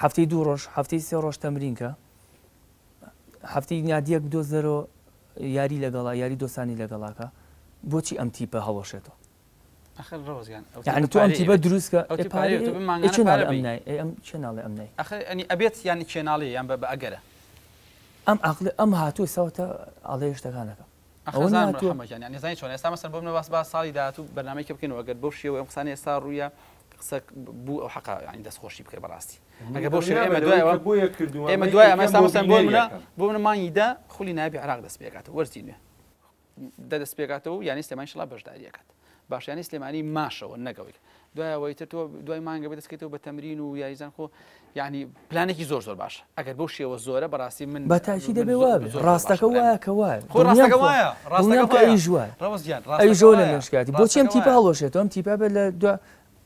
هەفتەی 2 ڕۆژ هەفتەی 3 ڕۆژ تەمرینکە هەفتەی نادیەک دۆزەرۆ یاری لەگەڵا یاری دۆستانی لەگەڵاکە بۆچی ئەم تیپە هەڵەشێتەوە یعنی تۆ ئەم تیپە دروستکە ئەم چێناڵێ ئەم نای ئەنی ئەبێت ینی چێناڵی یان بە ئەگەرە ئەم هاتووە ساوتە ئاڵێ شتەکانەکە ئەخزانانی چۆن ئێستا مەسەن بۆ منە باس با ساڵی داهاتوو بەرنامەیەکە بکەینەوە ئەگەر بەو شێوە ئەم قسانە ئێستا ڕوویە قسە بوو ئەو حەقا ینی دەستخۆشی بکەی بەڕاستی ئەگەر بۆ شێوە ئێمە دوای ئەمە ئێستا مەسەن بۆ منە مانگیدا خولی نایبی عێراق دەست پێکاتەوە وەرزی نوێ دەست پێکاتەوە یانی سلێمانی شڵا بەشداریەکەت باشیانی سلێمانی ماشەوە نەگەوەی دوایەوەی تر تۆ دوای مانگە بێت دەستکەیتەوە بە تەمرین و یاریزان خۆ یعنی پلانێکی زۆر باش ئەگەر بەو شێوە زۆرە بەڕاستی من بەتاکی دەبێ وابێ ڕاستەکە وایە کە وایە ئەی ژۆ لە مێشکاتی بۆچی ئەم تیپە هەڵۆشێت ئەم تیپە بێت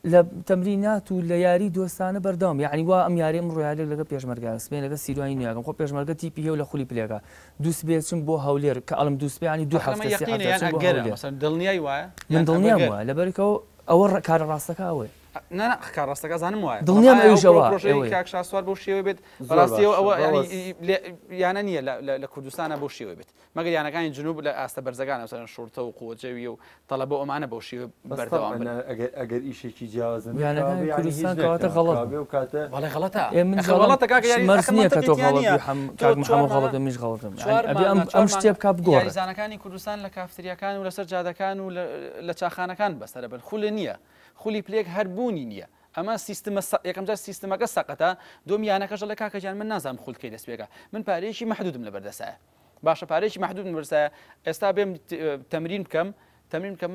لە تەمرینات و لە یاری دۆستانە بەردەوام یعنی وا ئەم یاریم ڕۆیالێک لەگە پێشمەرگە سبێن لەگە سیروانی نوێگەم خۆ پێشمەرگە تیپی هەیە و لە خولی پلێکە دووس بێچم بۆ هەولێر کە ئەڵم دووس ینی 2 هەفتە دڵنیای وایە من دڵنیام وایە لەبەرەوە ئەوە کارە ڕاستەکە ئەوەیە کار ڕاستەکە زانم وایە دڵنیام ئەوژەوە کاک شاسوار بۆ شێوە بێت بەڕاستیەوە ئەوە یانە نییە لە کوردستانە بۆ شێوە بێت مەگەر یانەکانی جنوب لە ئاستە بەرزەکان ئەوسەرن شورتە و قووەجەوی و تەڵە بۆ ئەمانە بۆ شێوە بەردەوام ئەگەر ئیشێکی جیاوازن یانەکانی کوردستان کەواتە غەڵەت بەڵێ غەڵەتە غەڵەتە کاکە مەرج نییە کە تۆ غەڵەت کاک محەممەد غەڵەتە میش غەڵەتم ئەم شتێ بکات بگۆڕێ یاریزانەکانی کوردستان لە کافتریاکان و لەسەر جادەکان و لە چاخانەکان بەسەرە بن خولە نییە خولی پلێک هەربوونی نییە ئەمە سیستمە یەکەم جار سیستمەکە سەقەتە دۆمیانەکەش لە کاکەجان من نازانم خولکەی دەستپێکە من پارەیەکی مەحدودم لە بەردەسایە باشە پارەیەکی مەحدودم بەردەسایە ئێستا بێم تەمرین بکەم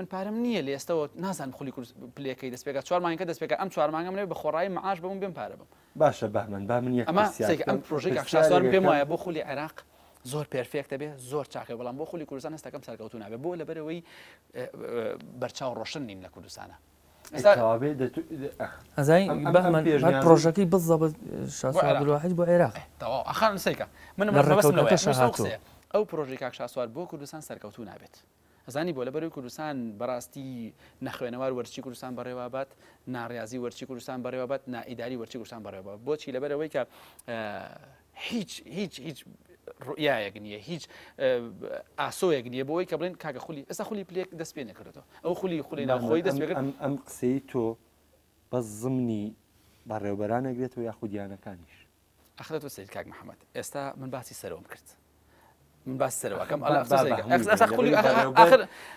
من پارەم نییە لە ئێستەوە نازانم خولی پلێکەی دەستپێکە 4 مانگەکە دەستپێکە ئەم 4 مانگە منێ بە خۆڕایی معاش بەمون بێم پارە بم باشە بەمن با من ئەم پرۆژەی کاکشاسوار پێم وایە بۆ خولی عێراق زۆر پێرفێکتە بێ زۆر چاکە بەڵام بۆ خولی کوردستان هەستەکەم سەرکەوتو نابێت بۆ لەبەرەوەی بەرچاو ڕۆشن نین لە کوردستانە پرۆژەکەی بزە بە شاسوار بۆ عێراق ئەخان سیکە من ئەو پرۆژەی کاک شاسوار بۆ کوردستان سەرکەوتو نابێت ئەزانی بۆ لەبەرەوەی کوردستان بەڕاستی نەخوێنەوار وەرچی کوردستان بەڕێوابات ناڕیازی وەرچی کوردستان بەڕێوابات نائیداری وەرچی کوردستان بەڕێوابات بۆچی لەبەرەوەی کە هیچ ڕوئایەک نییە هیچ ئاسۆیەک نییە بۆەوەی کە بڵێن کاکە خولی ئێستا خولی پلێک دەست پێ نەکردەوە ئەو خولی ناوخۆی دەست پێکرد ئەم قسەی تۆ بەس زمنی بەڕێوەبەران ئەگرێتەوە یاخودیانەکانیش. ئەخرەوە سید کاک محەممەد ئێستا من باسی سەرەوەم کرد من باسی سەرەوەکەم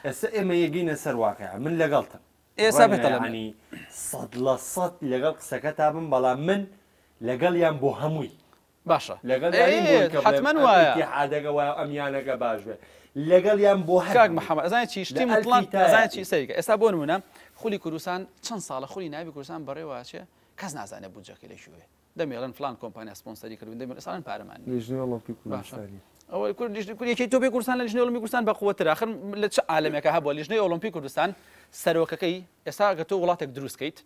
ئێستا ئێمە یەگەینە سەر واقعە من لەگەڵتم ئێستا بێتەڵێنی 100% لەگەڵ قسەکە تا بم بەڵام من لەگەڵیان بۆ هەمووی باشە لەگەڵ حتمما وایە عادەگە وایە ئەمیانەکە باش بێ لەگەڵیان بۆ کاک محەممەد ئەزانێت چی شتی مطلق ئەزانێت چی سەریکە ئێستا بۆ نمونە خولی کوردستان چەند ساڵە خولی ناوی کوردستان بەڕێوەچێ کەس نازانێت بودجەکەی لەکوێ دەمێڵن فلان کۆمپانیا سپۆنسەری کردوون دەمێن ئێستا پارەمان لیژنەی ئۆلۆمپیک کوردستانی ئەوەی کوردیشتی تۆپی کوردستان لە لیژنەی ئۆلۆمپیک کوردستان بەقووەتر آخر لە چه عالەمێکە هەبووە لیژنەی ئۆلۆمپیک کوردستان سەرۆکەکەی ئێستا گە تۆ وڵاتێک دروستکەیت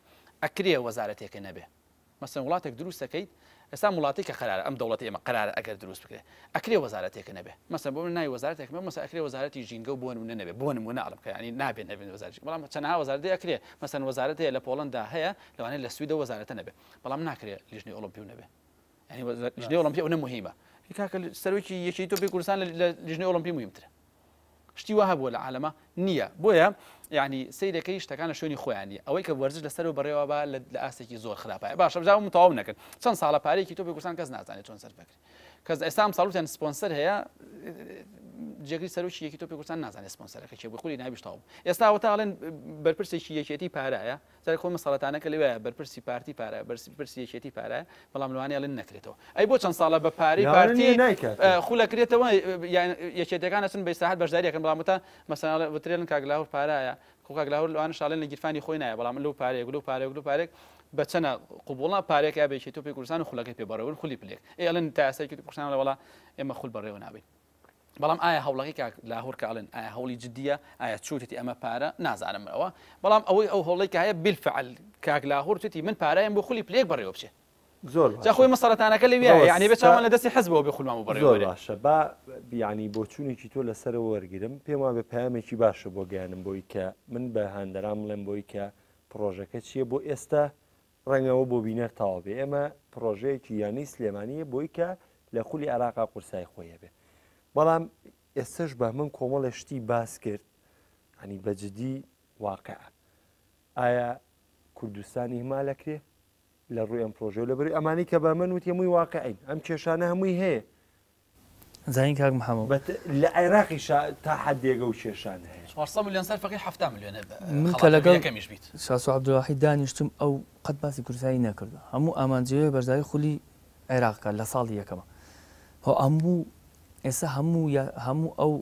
ئەکرێ وەزارەتێکە نەبێ مەسەن وڵاتێک دروست دەکەیت ئێستا وڵاتی کە قەرارە ئەم دەوڵەتی ئێمە قەرارە ئەگەر دروست بکرێت ئەکرێ وەزارەتێکە نەبێ مەسەن بۆ من ناوی وەزارەتێک مەسەن ئەکرێ وەزارەتی ژینگە و بۆ نمونە نەبێ بۆ نمونە ئەڵم کە ینی نابێت نەبێت وەزارەتی بەڵام چەندها وەزارەتی ئەکرێ مەسەن وەزارەتەیە لە پۆڵەندا هەیە لەوانەیە لە سویدە وەزارەتە نەبێ بەڵام ناکرێ لیژنەی ئۆلۆمپیک نەبێ ینی لیژنەی ئۆلۆمپیک ئەو نەموهیمە کاکە سەرۆکی یەکێتی تۆپی کوردستان لە لیژنەی ئۆلۆمپیک مهمترە شتی وا هەبووە لە عالەمە نییە بۆیە یعنی سیرەکەی شتەکان لە شوێنی خۆیانی ئەوەی کە وەرزش لەسەر و بەڕێوە بە لە ئاستێکی زۆر خراپە باشە بژاو متەواو نەکرد چەند ساڵە پارێکی تۆپی کوردستان کەس نازانێت چۆن سەر بکرێت کەس ئێستا ئەم ساڵوتیان سپۆنسەر هەیە جێگری سەرۆکی یەکی تۆپی کوردستان نازانێت سپۆنسەرەکە چێ بوو خولی ناویش تاو ئێستا وەتاڵێن بەرپرسێکی یەکێتی پارایە زار خۆ مەسەڵەتانەکە لەوەیە بەرپرسی پارتی پارە بەرپرسی یەکێتی پارایە بەڵام لەوانەیە لێن نەکرێتەوە ئەی بۆ چەند ساڵە بە پارەی پارتی خولەکرێتەوە یەکێتەکان ئەچن بە ئیساحەت بەشداریەکەن بەڵام وتە مەسەڵ وترێن کاگلاور پارایە کاگلاور لەوانە شاڵێن لە گیرفانی خۆی نایە بەڵام لەو پارێک لەو پارێک لەو پارێک بە چەنە قوبوڵە پارێک یا بێکی تۆپی کوردستان و خولەکەی پێبەڕێون خولی پلێک ئێڵێن تا ئێستاکی کوردستان لەوەڵا ئێمە خول بەڕێوە نابین بەڵام ئایا هەوڵەکەی لاهور کاڵێن ئایا هەوڵی جددیە ئایا چوتێتی ئەمە پارە نازانم ئەوە بەڵام ئەوەی ئەو هەوڵی کە هەیە بالفعل کاک لاهور توێتی من پارەیەم بۆ خولی پلێک بەڕێوە بچێ زۆر جا خۆی مەسەڵەتانەکە لەوێ یعنی بێتەوە لە دەستی حەزبەوە بێ خولمان بەڕێوە زۆر باشە با یعنی بۆ چوونێکی تۆ لەسەرەوە وەرگرم پێم وایە بە پەیامێکی باشە بۆ گەیانم بۆی کە من بە هەندەران بڵێم بۆی کە پرۆژەکە چییە بۆ ئێستا ڕەنگەوە بۆ بینەر تەواو بێ ئێمە پرۆژەیەکی یانی سلێمانیە بۆی کە لە خولی عێراقا قورسای خۆیە بێ بەڵام ئێستش بە من کۆمەڵە شتی باس کرد هەنی بەجددی واقعە ئایا کوردستانی هەمالەکرێ لە ڕووی ئەم پرۆژە و لەبەری ئەمانی کە بە من وتی هەمووی واقعین ئەم کێشانە هەمووی هەیە زین کاک محەممەد لە عێراقی تا حدێگە و کێشان هەیە 400 میلیۆن سەر فەقی 7 میلیۆنە من کە لەگەڵ شاسو عەبدوڵواحید دانیشتم ئەو قەت باسی کورسایی نەکردو هەموو ئامانجەوەی بەشداری خولی عێراقکە لە ساڵی یەکەمە هەموو ئێستا هەموو ئەو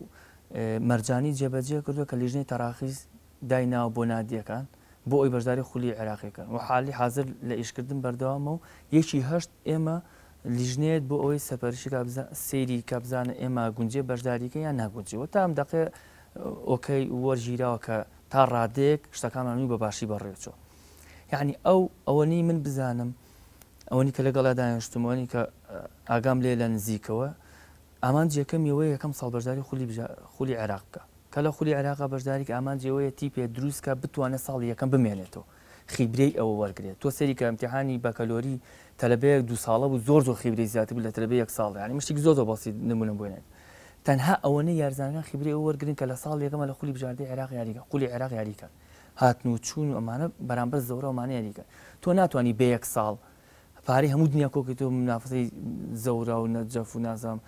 مەرجانی جێبەجێ کردووە کە لیژنەی تەراخیز دایناوە بۆ نادیەکان بۆ ئەوی بەشداری خولی عێراقیەکەن و حالی حاضر لە ئیشکردن بەردەوامە و یەکی هەشت ئێمە لیژنێت بۆ ئەوەی سەپەرشی سەیری کە بزانە ئێمە گونجێ بەشداریکە یان ناگونجێەوە تا ئەم دەقێ ئۆکەی وەرگیراوە کە تا ڕادێک شتەکانمانی بە باشی بەڕێوچۆ یعنی ئەوەنی من بزانم ئەوەنی کە لەگەڵا دانیشتمەوەنی کە ئاگام لێ لە نزیکەوە ئامان جێکەم یەوەیە یەکەم ساڵ بەشداری خولی عێراق بکە کە لە خولی عێراقا بەشداریکە ئامان جێوەیە تیپێ دروستکە بتوانێت ساڵی یەکەم بمێنێتەوە خیبرەی ئەوە وەرگێت تۆ سەری کە ئەمتیحانی بەکەلۆری تەلەبەیەک 2 ساڵە بوو زۆر خیبرەی زیاتر بوو لە تەلەبەیە 1 ساڵ ینی مشتێکی زۆر باسی نمونە بووێنێت تەنها ئەوەنە یارزانەکان خیبرەی ئەوە وەرگن کە لە ساڵ یەکەمە لە خولی بژاردەی عێراق یاریکە خولی عێراق یاریکە هاتن و چوون و ئەمانە بەرامبەر زەورە ئەمانە یاریکە تۆ ناتوانانی بە 1 ساڵ پارەی هەموو دنیا کۆکەیتەوە منافسەی زەورە و نەجەف و نازام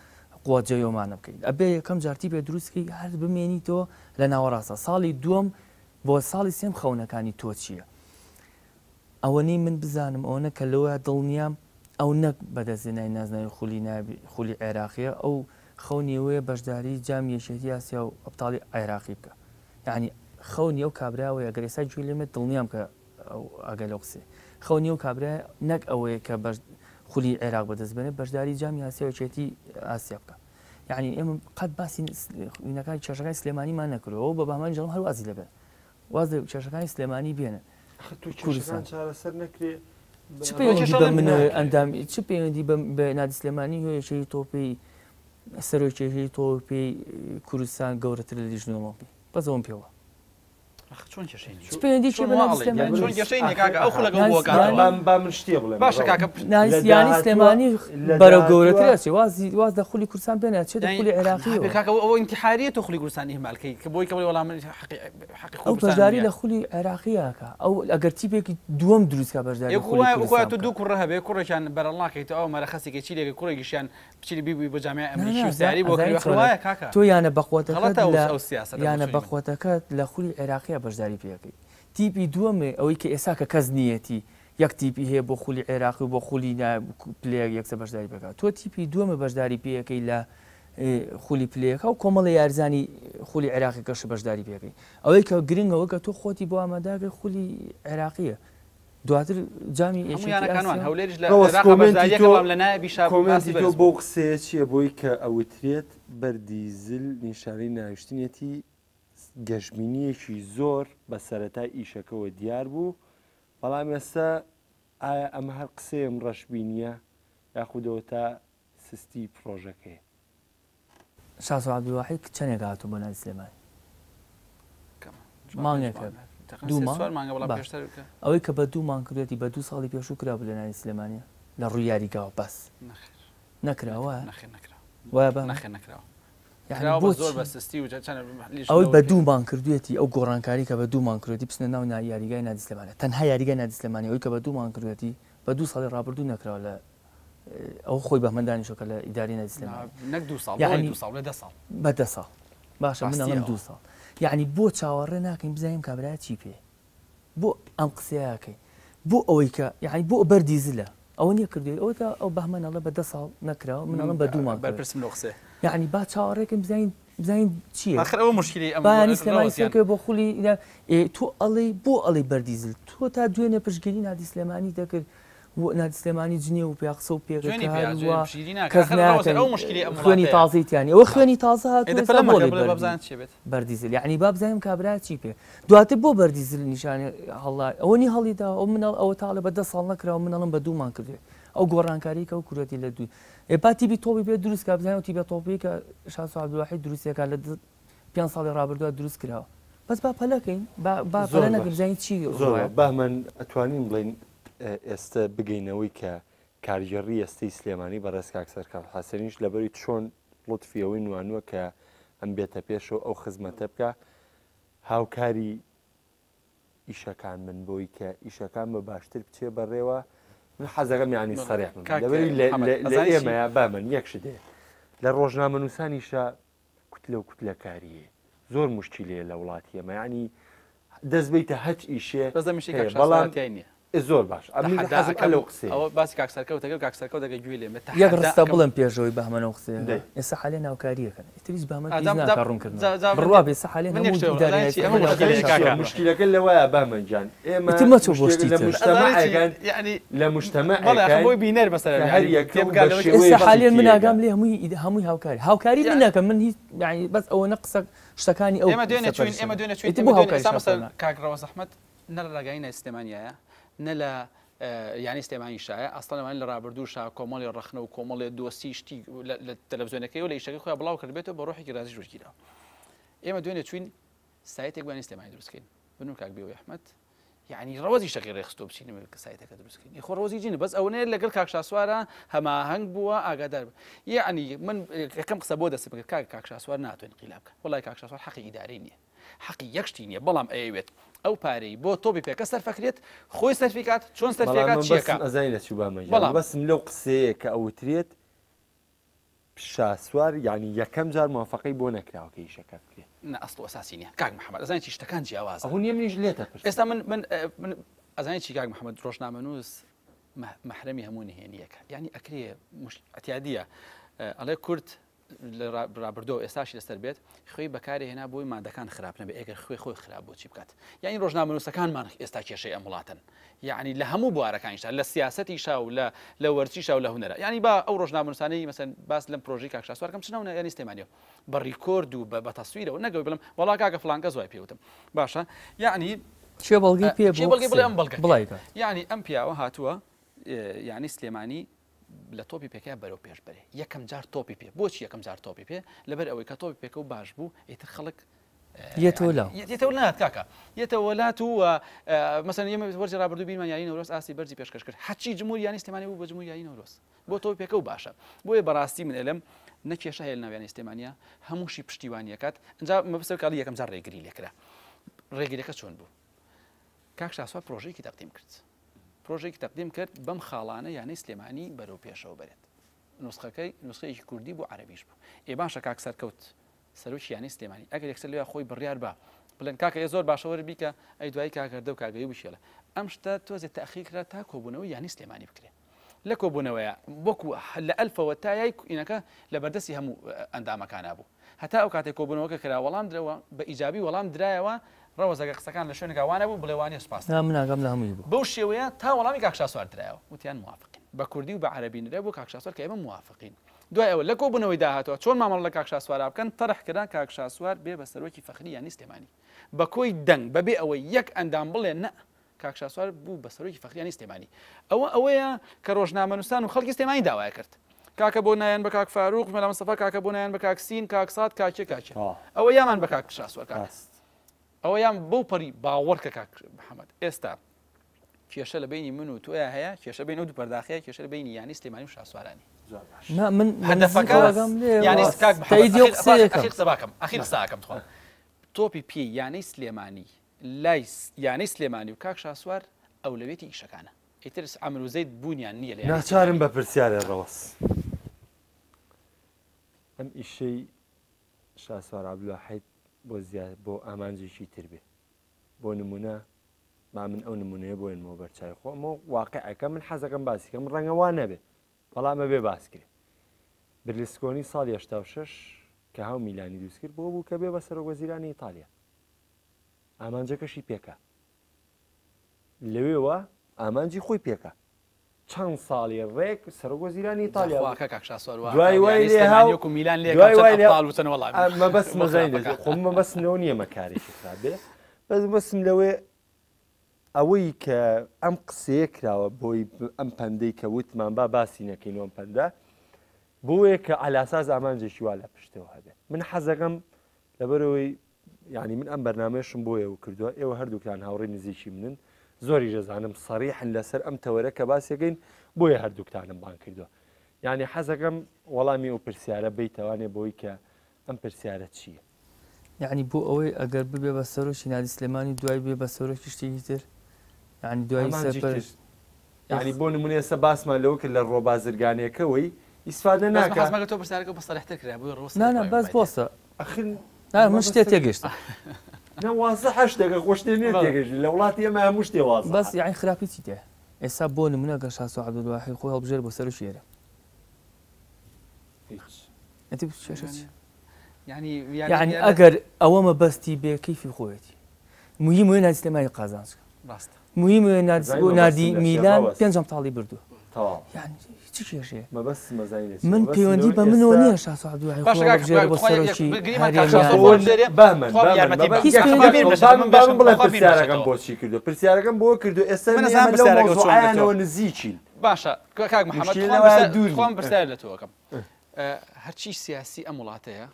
قووەجێۆمانە بکەیت ئەبێ یەکەم جارتی پێ دروستکەی هەر بمێنیتەوە لە ناوەڕاستە ساڵی دووەم بۆ ساڵی سێم خەونەکانی تۆ چییە ئەوەنەی من بزانم ئەوەنە کە لەوە دڵنیام ئەو نەک بەدەستێنای نازناوی خولی عێراقیە ئەو خەونیەوەیە بەشداری جامی یەکێتی ئاسیا و ئەبتاڵی عێراقی بکە یعنی خەونی ئەو کابراوە ئەگەر ئێستا گوێ لێمێت دڵنیام کە ئەگەر لەو قسێ خەونی ئەو کابرا نەک ئەوەیە کە خولی عێراق بەدەست بێنێت بەشداری جامی ئاسیا و یەکێتی ئاسیا بکە یعنی ئێمە قەت باسی نەکانی کێشەکانی سلێمانیمان نەکردەوە بە بامان جەڵم هەروازی لەبێت واز کێشەکانی سلێمانی بێنن کوردستان چارەسەر نەکرێ چ پەیوەندی بە منەوەی ئەندامی چ پەیوەندی بە نادی سلێمانی هۆیەکەی تۆپی سەرۆکێکی تۆپی کوردستان گەورەتر لە لیژنەی ئۆلۆمپیک بەزەوەم پێوە چۆن کێشەی پەیوەندی چێ بە نادی سلێمانی چۆن کێشەی کاکە ئەو خولەکە بۆ کاتەوە با من شتێ بڵێم باشە کاکە نانی سلێمانی بەرەو گەورەترە چێ واز لە خولی کوردستان بێنێت چێ لە خولی عێراقی کاکە ئەوە ئینتیحاریە تۆ خولی کوردستانی هێمالکەی کە بۆی کە بڵێ وەڵام حەقی ئەو بەشداری لە خولی عێراقیەکە ئەو ئەگەر تیپێکی دووەم دروستکە بەشداری تو دوو کوڕە هەبێ کوڕێکیان بەرەڵناکەیتەوە ئەو مەرەخەسێکی چیلێکی کوڕێکیشیان بچیلی بیبووی بۆ جامعە ئەمریکی و سیاری بۆ کڕواایە کاکە تۆ یانە بەخۆتەکەت یانە بە بەخۆتەکەت لە خولی عێراقیە بەشداری پێەکەی تیپی دووەمێ ئەوەی کە ئێسا کە کەس نیەتی یەک تیپی هەیە بۆ خولی عێراقی و بۆ خولی پلەیەک یەکسە بەشداری بکات تۆ تیپی دووەمە بەشداری پێەکەی لە خولی پلەیەکە و کۆمەڵی یارزانی خولی عێراقی کەش بەشداری پێەکەی ئەوەی کە گرنگەوە کە تۆ خۆتی بۆ ئاماداگە خولی عێراقیە دواتر جامی ئێشیانەکانوان هەولێرش لە نایبی کۆمنتی تۆ بۆ قسەیە چییە بۆی کە ئەوترێت بەردیزل نیشانەی ناویشتنیەتی گەشتبینیەکی زۆر بە سەرەتای ئیشەکەەوە دیار بوو بەڵام ئێستا ئایا ئەمە هەر قسەیەم ڕەشببینیە یاخودەوە تا سستی پرۆژەکەی شاسوعبدوواحید چەندێک هاتوو بۆ نادی سلێمانی مانگێکە ئەوەی کە بە دوو مانگ کردێتی بە 2 ساڵی پێشوو کرا بوو لە نادی سلێمانیە لە ڕووی یاریگاوە بەس نەکراوە وایە بە ئەوەی بە دوو مانگ کردوێتی ئەو گۆڕانکاری کە بە دوو مانگ کردی بچنە ناو یاریگای نادی سلێمانە تەنها یاریگای نادی سلێمانی ئەوەی کە بە دوو مانگ کردوێتی بە 2 ساڵی ڕابردوو نەکراوە لە ئەو خۆی بەهمەندانیشەکە لە ئیداری نادی سلێمانی بە 10 ساڵ باشە منەڵم 2 ساڵ یعنی بۆ چاوەڕێ ناکەین بزانین کابرا چی پێ بۆ ئەم قسەیەکەی بۆ ئەوەی کە یعنی بۆ بەردیزلە ئەوە نییە کردوێت ئەوە ئەو بەهمەنەڵە بە 10 ساڵ نەکراوە منەڵم بە دوومان بەرپرسم لە قسێ یعنی با چاوەڕێکم بزانین چییە ئەو مشکلی بەیانی سلێمانی سەرکەوێ بۆ خولی تۆ ئەڵێ بۆ ئەڵێ بەردیزل تۆ تا دوێنێ پشتگیری نادی سلێمانی دەکرد نادی سلێمانی جنێ و پێ قسە و پێخوێنی تازیتیانی ئەوە خوێنی تازە بەردیزل یعنی با بزانیم کابرا چی پێ دواتر بۆ بەردیزل نیشانە هەڵا ئەوە نی هەڵیدا ئەو منەڵ ئەوە تاڵە بە 10 ساڵ نەکراوە منەڵم بە دوومان کردێ ئەو گۆڕانکاری کە و کوورەتی لە دوی ئێپاتیبی تۆپی پێ دروست کا بزانین تیبە تۆپی کە شاسوعبدوواحید دروستێکە لە 5 ساڵی ڕابردووە دروست کراوە بەس با پەلەکەین با پەلە نەکەین بزانین چی بەهمەن ئەتوانین بڵین ئێستا بگەینەوەی کە کارژێڕی ئێستەی سلێمانی بەڕێز کاکسەر حەسەنیش لەبەری چۆن لوتفیەوەی نوانووە کە ئەم بێتە پێشەوە ئەو خزمەتە بکە هاوکاری ئیشەکان من بۆی کە ئیشەکان بە باشتر بچێ بەڕێوە حەزەکەم یانی سەرێح لەبەری لە ئێمەیە بامن یەکش دێ لە ڕۆژنامە نووسانیشە کوتلە و کوتلەکاریە زۆر مشکلەیە لە وڵاتی ئێمە ینی دەست بیتە هەچ ئیشێ بەڵام زۆر باش لەو قسە ئەوە باسی کاکسەرکەوت دەگەر کاکسەرکەوت دەگە گوێ لێمە یەک ڕستە بڵم پێشەوەی بەهمەنەوە قسە ئێستا حالێ ناوکاریەکەن ئیتریش بەهمەڕوونکردن بڕوا بێ سەحالێ مشکلەکە لەوەیە بامەنجان ئێمە مەچۆ بۆ شتی لە مجتەمع بۆی بینەر بەسەر حالێن من ئاگام لێ هەمووی هاوکاری من ناکەم من هیچ بەس ئەوە نە قسە شتەکانی ئەو ئێمە دوێنێ کاکڕەوە زەحمەت نە لە ڕێگای سلێمانیایە نە لە یانی سلێمانی شایە ئەستانەوان لە ڕابردوو شا کۆمەڵی ڕەخنە و کۆمەڵی دۆستی شتی لە تەلەڤیزیۆنەکەی و لە ئیشەکەی خۆیان بڵاو کردبێتەوە بە ڕۆحێکی رازی ژوورگیرەوە ئێمە دوێنێ چوین سایتێک بانی سلێمانی دروستکەین بنوو کاک بێ ئەحمەد یعنی ڕەوەزی شەقی ڕێخستۆ بچینە سایتەکە دروستکەین خۆ ڕۆزی جینە بەس ئەوەیە لەگەڵ کاکشاسوارە هەماهەنگ بووە ئاگادار یعنی من یەکەم قسە بۆ دەست بکرد کاکشاسوار ناتوانین قیلاب بکە وڵای کاکشاسوار حەقی ئیدارەی نییە حەقی یەکشتی نییە بەڵام ئەوێت ئەو پارەی بۆ تۆپی پێکە سەرفەکرێت خۆی سەرفیکات چۆن سەرفیکات چیەکە ئەزای لە چوبامە بەسم لەو قسەیە کە ئەوترێت شاسوار یعنی یەکەم جار موافقەی بۆ نەکراوە کە ئیشەکە بکرێت نە ئەسڵ ئەساسی نییە کاک محەممەد ئەزانی چی شتەکان جیاواز ئەو نیە منیش لێتە ئێستا من ئەزانی چی کاک محەممەد ڕۆژنامەنووس مەحرەمی هەموو نهێنیەکە یعنی ئەکرێ ئەتیادیە ئەڵێ کورد ڕابردۆ ئێستاشی لەسەر بێت خۆی بەکارێ هێنا بۆی مادەکان خراپ نەبێ ئەگەر خۆی خراپ بۆ چی بکات یعنی ڕۆژنامەنووسەکانمان ئێستا کێشەی ئەمڵاتن یعنی لە هەموو بوارەکانیشتا لە سیاسەتیشا و لە وەرزیشا و لە هونەرە یعنی با ئەو ڕۆژنامەنووسانەی مەسەن باس لەم پرۆژەی کاکشاسوار کەم چنەوە یعنی سلێمانیەوە بە ڕیکۆرد و بە تەسویرەوە نەگەوی بڵم وەڵا کاکە فڵان کەس وای پێوتم باشە یعنی چێ بەڵگی پێ بڵێ ئەم بەڵگە یعنی ئەم پیاوە هاتووە یعنی سلێمانی لە تۆپی پێکە بەرەو پێش بەرێ یەکەم جار تۆپی پێ بۆچی یەکەم جار تۆپی پێ لەبەر ئەوەی کە تۆپی پێکە و باش بوو ئیتر خەڵک يتولات كاكا يتولات و مثلا يوم ورجي رابردو بين يعني نوروس اسي برجي بيشكش كر حتى جمهور يعني استماني بو جمهور يعني نوروس بو تو بيكو باشا بو براستي من علم نكيشه هيلنا يعني استمانيه هموشي پشتیوانی کات انجا مبسر کالی یکم زار ریگری لکرا ریگری که چون بو کاکش اسوا پروژه کی تقدیم کرد بم خالانه يعني سليماني برو بيشو بريت نسخه كردي بو عربيش بو اي باشا كاك سركوت سروش يعني سليماني اگر يكسل يا خوي بريار با بلن كاك يزور باشور بيكا اي دواي كاك دو كاك يبشيله امشتا توز التاخير تاكو بنو يعني سليماني بكري لكو بنويا بوكو لألف وتايك انك لبردسي هم اندام كان ابو حتى اوقات كوبنو كرا ولام دروا بايجابي ولام درايوا روزا قسكان لشونك وانا ابو بلواني سباس لا من قبل هم يبو بوشيويا تا ولامي كاكشا سوار درايوا وتيان موافقين بكردي وبعربي ندبو كاكشا سوار كايما موافقين دواي اول لكو بنوي داهاتو شلون ما عمل لك كاكشا سوار كان طرح كذا كاكشا سوار بي بسروكي فخري يعني استماني بكوي دن ببي او يك اندام بلنا كاكشا سوار بو بسروكي فخري يعني استماني اويا كروجنامه نستان وخلق استماني داوا كرت كاك بونايان بكاك فاروق ملا مصطفى كاك بونايان بكاك سين كاك صاد كاكي او يامان بكاك شاسوار كاك او يام بو بري باورك كاك محمد استا كيشه بيني منو تو هيا كيشه بينو دو برداخيه كيشه بيني يعني استماني وشاسواراني لا من هدفك يعني كاك محمد اخير ساكم تخون توبي بي يعني سليماني لايس يعني سليماني وكاك شاسوار اولويتي ايشكانه يترس عملوا زيد بونيان نية يعني ناچارم بپرسیار الروس ام الشيء شاسوار عبد الواحد بو زياد بو امانجي شي تربي بو نمونه ما من او نمونه بو انمو برچای خو مو واقع كم حزقم باسي كم رنگوانه به والله ما به باسكري برلسكوني صال 86 كهاو ميلاني دوسكر بو كبه بسر وزيران ايطاليا امانجكشي بيكا لويوا ئامانجی خۆی پێکە چەند ساڵی ڕێک سەرۆکوەزیرانی ئیتالیا مەبەست مەزای خۆم مەبەستنەوە نییە مەکارێکی خراپێ بەس بەسم لەوێ ئەوەی کە ئەم قسەیە کراوە بۆی ئەم پەندەی کە وتمان با باسی نەکەینەوە پەندە بۆیە کە ئالاساز ئامانجێکی وا لە پشتەوە هەبێت من حەزەکەم لەبەرەوەی یعنی من ئەم بەرنامەیەشم بۆ ئێوە کردووە ئێوە هەردووکتان هاوڕێی نزیکی منن زۆری دەزانم سەریحن لەسەر ئەم تەوەرە کە باسێگەین بۆیە هەردووکتانم بان کردووە یعنی حەزەکەم وەڵامی ئەو پرسیارە بیتەوانێ بۆی کە ئەم پرسیارە چییە یعنی بۆ ئەوەی ئەگەر ببێ بە سەرۆکی نادی سلێمانی دوای بێ بە سەرۆکی شتێکی تر یعنی دوای سەرپەرست یعنی بۆ نمونە ئێستا باسمان لەوە کرد لە ڕۆبازرگانیەکەوەی ئیسفادە ناکات تۆ پرسیارەکە بەسەریحتر کرا بۆی ڕۆست نانە بەس بۆسە من شتێ تێگەشتم نەوازە هەشت دەگە خۆشتێ نێ تێگەشت لە وڵاتی ئێمە هەموو شتێ واز بەس یعنی خراپی چی تێ ئێستا بۆ نمونە گە شاسۆ عەبدولواحید خۆی هەڵبژێر بۆ سەر شێرە یعنی ئەگەر ئەوە مەبەستی بێ کەیفی خۆیەتی مهم وێ نادی سلێمانی قازانج مهم وێ نادی میلان پێنجەم تاڵی بردووە یعنی چی کێشەیە من پەیوەندی بە منەوە نییە شاسۆ عەبدولواحید خۆی هەڵبژێر بۆ سەرۆکی بڵێ پرسیارەکەم بۆچی کردو پرسیارەکەم بۆ کردو ئێستا مەزایانەوە نزیکین باشە کاک محەممەد خۆم پرسیار لە تۆکەم هەرچی سیاسی ئەم وڵاتەیە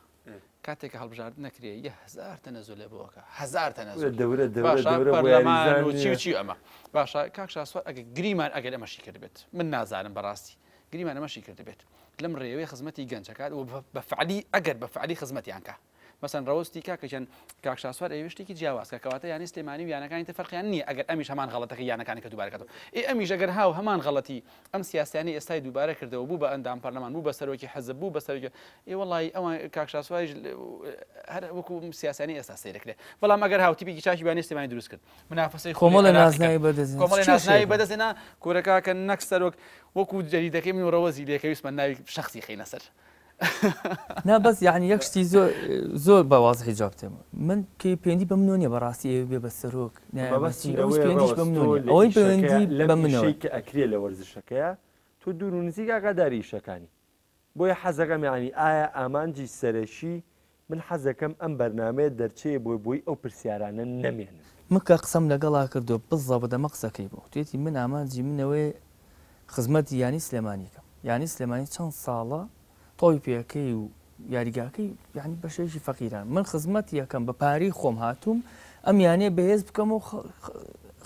کاتێکە هەڵبژارد نەکرێ 1000 تەنەزوو لێ بۆکە 1000 تەنەزوو ئەمە باشە کاک شاسوار ئەگە گریمان ئەگەر ئەمەشی کرد بێت من نازانم بەڕاستی گریمان ئەمەشی کرد بێت لەم ڕێوەی خزمەتی گەنجەکات و بەفعلی ئەگەر بەفعلی خزمەتیانکە مەسەن ڕەوستی کاکەچەند کاک شاسوار ئەوشتێکی جیاوازکە کەواتە یانی سلێمانی و یانەکانی تەفەرقیان نییە ئەگەر ئەمیش هەمان غەڵەتەکە یانەکانی کە دووبارەکەەوە ئەمیش ئەگەر هاو هەمان غەڵەتی ئەم سیاسیانی ئێستای دووبارە کردەوە بوو بە ئەندام پەرلەمان بوو بە سەرۆکی حەزب بوو بە سەرۆکی وەڵی ئەوە کاک شاسواری هەر وەکو سیاسانی ئێستا سەیرەکرێ بەڵام ئەگەر هاوتیپێکی چاکی بانی سلێمانی دروست کرد منافەسەی کۆمەڵی نازناوی بەدەستێنا کورەکە نەک سەرۆک وەکو جەریدەکەی من ڕەوەزی لێکەویستمە ناوی شخصی خینە سەر نا بەس یعنی یەک شتی زۆر بەوازحی جواب تێمە من کە پەیوەندی بە منۆ نیە بەڕاستی ئێوە بێ بە سەرۆک ئەوەی پەیوەندی بە منەوەی کە ئەکرێ لە وەرزشەکەیە تۆ دوور و نزیک ئاگاداری شەکانی بۆیە حەزەکەم یعنی ئایا ئامانجی سەرەشی من حەزەکەم ئەم بەرنامەیە دەرچەیە بۆی ئەو پرسیارانە نەمێنن من کە قسەم لەگەڵا کردو بزە بەدەمە قسەکەی بوو توێتی من ئامانجی منەوەی خزمەتی یانی سلێمانیکەم یانی سلێمانی چەند ساڵە تۆی پێەکەی و یاریگاکەی یعنی بەشێکی فەقیران من خزمەت یەکەم بە پارەی خۆم هاتووم ئەم یانێ بەهێز بکەم و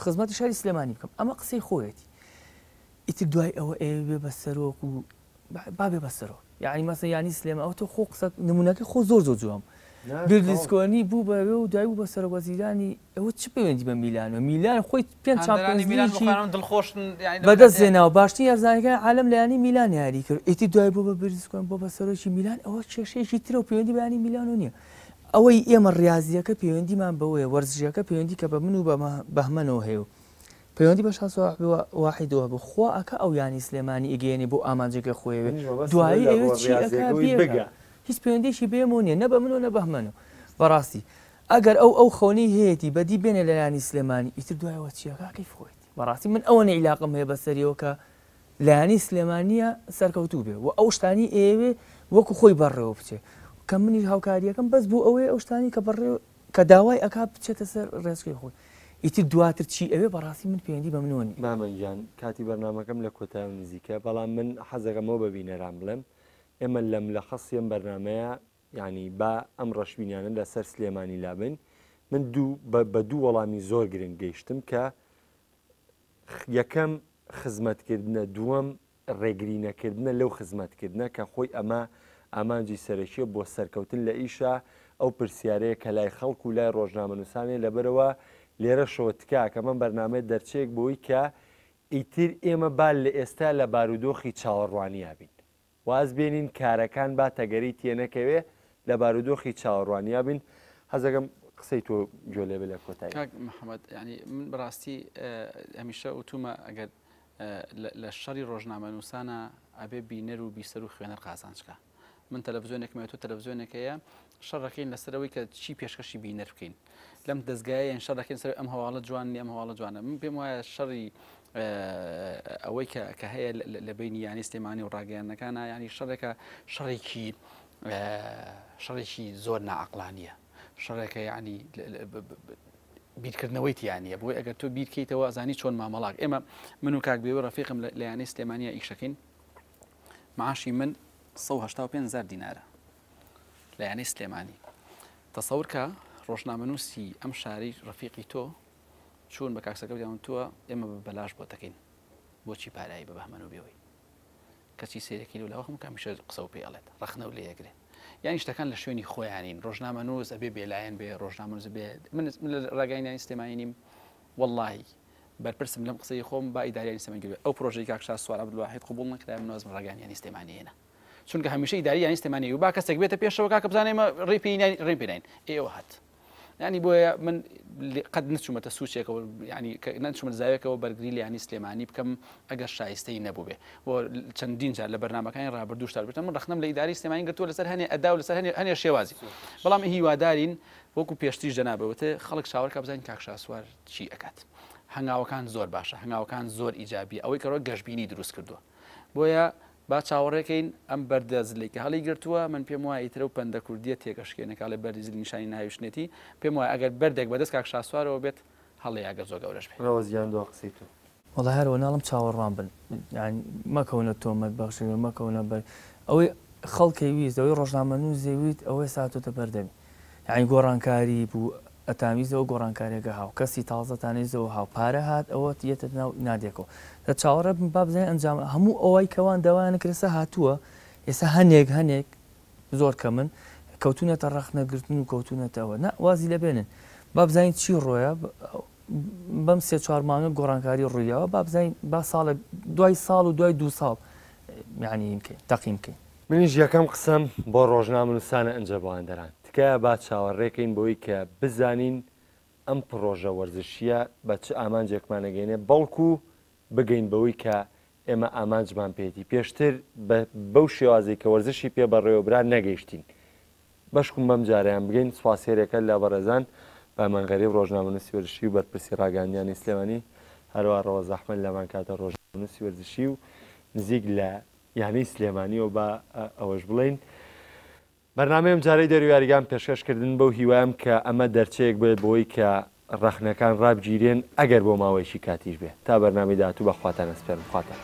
خزمەتی شاری سلێمانی بکەم ئەمە قسەی خۆیەتی ئیتر دوای ئەوە ئێوێ بە سەرۆک و بابێ بە سەرۆک یعنی مەسە ینی سلێمە ئەو تۆ خۆ قسە نمونونەکە خۆ زۆر جوام بردیسکۆنی بوو بەوێ و دوای بوو بە سەرۆک وەزیرانی ئەوە چ پەیوەندی بە میلانەوە میلان خۆی پێنج بەدەستێناوە باشترین یارزانەکان عالم لە ینی میلان یاری کرد ئیتی دوای بوو بە بردیسکۆن بۆ بە سەرۆکی میلان ئەوە کێشەیەکی ترە و پەیوەندی بە ینی میلانۆ نییە ئەوەی ئێمە ڕاضیەکە پەیوەندیمان بەوەیە وەرزشەکە پەیوەندی کە بە من و بەهمەنەوە هەیە و پەیوەندی بە واحدەوە بخوا ئەکە ئەو ینی سلێمانی ئیگەێنێ بۆ ئامانجێکە خۆیەوێ دوایی ئەوێ چی ئەکە هیچ پەیوەندێکی بێمە نیە نە بە منەوە نە بەهمەنەوە بەڕاستی ئەگەر ئەو خۆنی هەیەی بەدی بێنێ لە ینی سلێمانی ئیتر دوایەوە چیەکەی فخۆیت بەڕاستی من ئەوە نەعیلاقم هەیە بەسەریەوە کە لە ینی سلێمانیە سەرکەوتوو بێ و ئەو شتانی ئێوێ وەکو خۆی بەڕێوە بچێ کە منی هاوکاریەکەم بەس بوو ئەوەیە ئەو شتانی کە بەڕێ کە داوای ئەک بچێتە سەر ڕێزگەی خۆی ئیتر دواتر چی ئەوێ بەڕاستی من پەیوەندی بە منۆنی مامەنجان کاتی بەرنامەکەم لە کۆتایی نزیکە بەڵام من حەزەکەمەوە ببینەران بڵێم ئێمە لەم لە خەسیەم بەرنمەیە ینی با ئەم ڕەشبینیانە لەسەر سلێمانی لابن من بە دوو وەڵامی زۆر گرنگ گەیشتم کە یەکەم خزمەتکردنە دووەم ڕێگرینەکردنە لەو خزمەتکردنە کە خۆی ئەمە ئامانجی سەرەکیە بۆ سەرکەوتن لە ئیشە ئەو پرسیارەیە کە لای خەڵک و لای ڕۆژنامەنووسانێ لەبەرەوە لێرە شۆتکە کە من بەرنامەی دەرچێک بۆی کە ئیتر ئێمە با لە ئێستا لە بارودۆخی چاوەڕوانی بین واز بێنین کارەکان با تەگەری تێنەکەوێ لە بارودۆخی چاوەڕوانی بین حەزەکەم قسەی تۆ گوێ لێ بێ لە کۆتایی محەممەد ینی من بەڕاستی هەمیشە ئوتومە ئەگەر لە شەڕی ڕۆژنامەنووسانە ئەبێ بینەر و بیسەر و خوێنەر قازانچکە من تەلەڤزیۆنێکمە تۆ تەلەڤزیۆنێکەیە شەڕەکەین لەسەرەوەی کە چی پێشکەشی بینەر بکەین لەم دەستگایە شەڕەکەین سەر ئەم هەواڵە جوانی ئەم هەواڵە جوانە من پێم وایە شەڕی ئەوەی کە هەیە لە بینی ینی سلێمانی و ڕاگەیانەکانە ینی شەڕێکە شەڕێکی زۆر نائەقلانیە شەڕێکە ینی بیرکردنەوەی تیانە بۆی ئەگەر تۆ بیرکەیتەوە ئەزانی چۆن مامەڵاک ئێمە من و کاک بێوە ڕەفیقم لە یانەی سلێمانیە ئیشەکەین معاشی من 185,000 دینارە لە یانەی سلێمانی تەسەور کە ڕۆژنامەنووسی ئەم شاری ڕەفیقی تۆ چوون بە کاکسەکە دیان تووە ئێمە بەلاش بۆ دەکەین بۆچی پارایی بە بەهمەنەوە بێەوەی کەچی سێرەکی لەوە هەموو کامیشە قسە و پێڵێت ڕخنە و لێ یەگرێت یانی شتەکان لە شوێنی خۆیانین ڕۆژنامەنووس ئەبێ بێلایەن بێ ڕۆژنامەنووس بێ من لە ڕاگەیانی سلێمانی نیم وەڵڵاهی بەرپرسم لەم قسەی خۆم با ئیداریانی سلێمانی ئەو پرۆژەی کاکشا سوار عەبدولواحید قبوڵ نەکرا من وەزم ڕاگەیانی سلێمانیێنە چونکە هەمیشە ئیداریانی سلێمانی و با کەسێک بێتە پێشەوە کاکە بزانێمە ڕێ پێنین ئێوە هات ینی بۆیە من قەت نچوومەتە سوچێکەوە ینی نەچوومە زاوێکەوە بەرگری لە ینی سلێمانی بکەم ئەگەر شایستەی نەبوو بێ بۆ چەندین جار لە بەرنامەکانی ڕابردوو شتار بێتم من ڕخنم لە ئیداری سلێمانی گرتووە لەسەر هەنێ ئەدا و لەسەر هەنێ شێوازی بەڵام هیوادارین وەکو پێشتری جەنابەوەتە خەڵک چاوەڕکە بزانین کاکشا سوار چی ئەکات هەنگاوەکان زۆر باشە هەنگاوەکان زۆر ئیجابی ئەوەی کەڕۆ گەشتبینی دروست کردووە بۆیە با چاوەڕێکەین ئەم بەردەزلێک کە هەڵی گرتووە من پێم وایە ئیترە و پەندە کوردیە تێکەشکێنێکا لە بەردیزل نیشانی ناویشتێتی پێم وایە ئەگەر بەردێک بەدەست کاکشا سوارەوە بێت هەڵی ئەگەر زۆر گەورەش بێت ڕەوەزیان دۆ قسەی تۆ وەڵا هەروە ناڵم چاوەڕوان بن یعنی مەکەونە تۆمەت بەخشی مەکەونە بەر ئەوەی خەڵکی ویست ئەوەی ڕۆژنامەنووس زەویت ئەوەی ساتۆتە بەردەمی یعنی گۆڕانکاری بوو ئەتامیزەوە گۆڕانکاریەکە هاو کەسی تازەتانێزەوە هاو پارە هات ئەوە یەتە ناو نادێکەوە لە چاوەڕە با بزانین ئەنجام هەموو ئەوەی کەوان داوایانە کرسە هاتووە ئێستا هەنێک زۆر کە من کەوتونەتە ڕەخنەگرتن و کەوتونەتەوە وازی لە بێنن با بزانین چی ڕۆیە بەم 3-4 مانگە گۆڕانکاری ڕوویەوە با بزانین با ساڵە دوای ساڵ و دوای 2 ساڵ یعنی بکەین تەقیم بکەین منیش یەکەم قسەم بۆ ڕۆژنامەنووسانە ئەنجەبواندەران تکایە با چاوەڕێکەین بۆی کە بزانین ئەم پرۆژە وەرزشیە بە چ ئامانجێکمانەگەینێ بەڵکو بگەین بەوەی کە ئێمە ئامانجمان پێێتی پێشتر بەو شێوازی کە وەرزشی پێ بەڕێوەبران نەگەیشتین بەشکم بەم جاریان بگەین سواسێرەکە لە بەڕێزان بەمانگەری ڕۆژنامەنووسی وەرزشی و بەرپرسی ڕاگەاندنیانی سلێمانی هەروە ڕەوەز ئەحمەد لەمان کاتە ڕۆژنامەنووسی وەرزشی و نزیک لە یانەی سلێمانیەوە بە ئەوەش بڵین بەرنامەیەم جارەی دەرویاریگان پێشکەشکردن بەو هیوایم کە ئەمە دەرچەیەک بێت بۆی کە ڕەخنەکان ڕابگیرێن ئەگەر بۆ ماوەیەکی کاتیش بێت تا بەرنامەی داهاتوو بەخواتان ئەسپێرم خواتان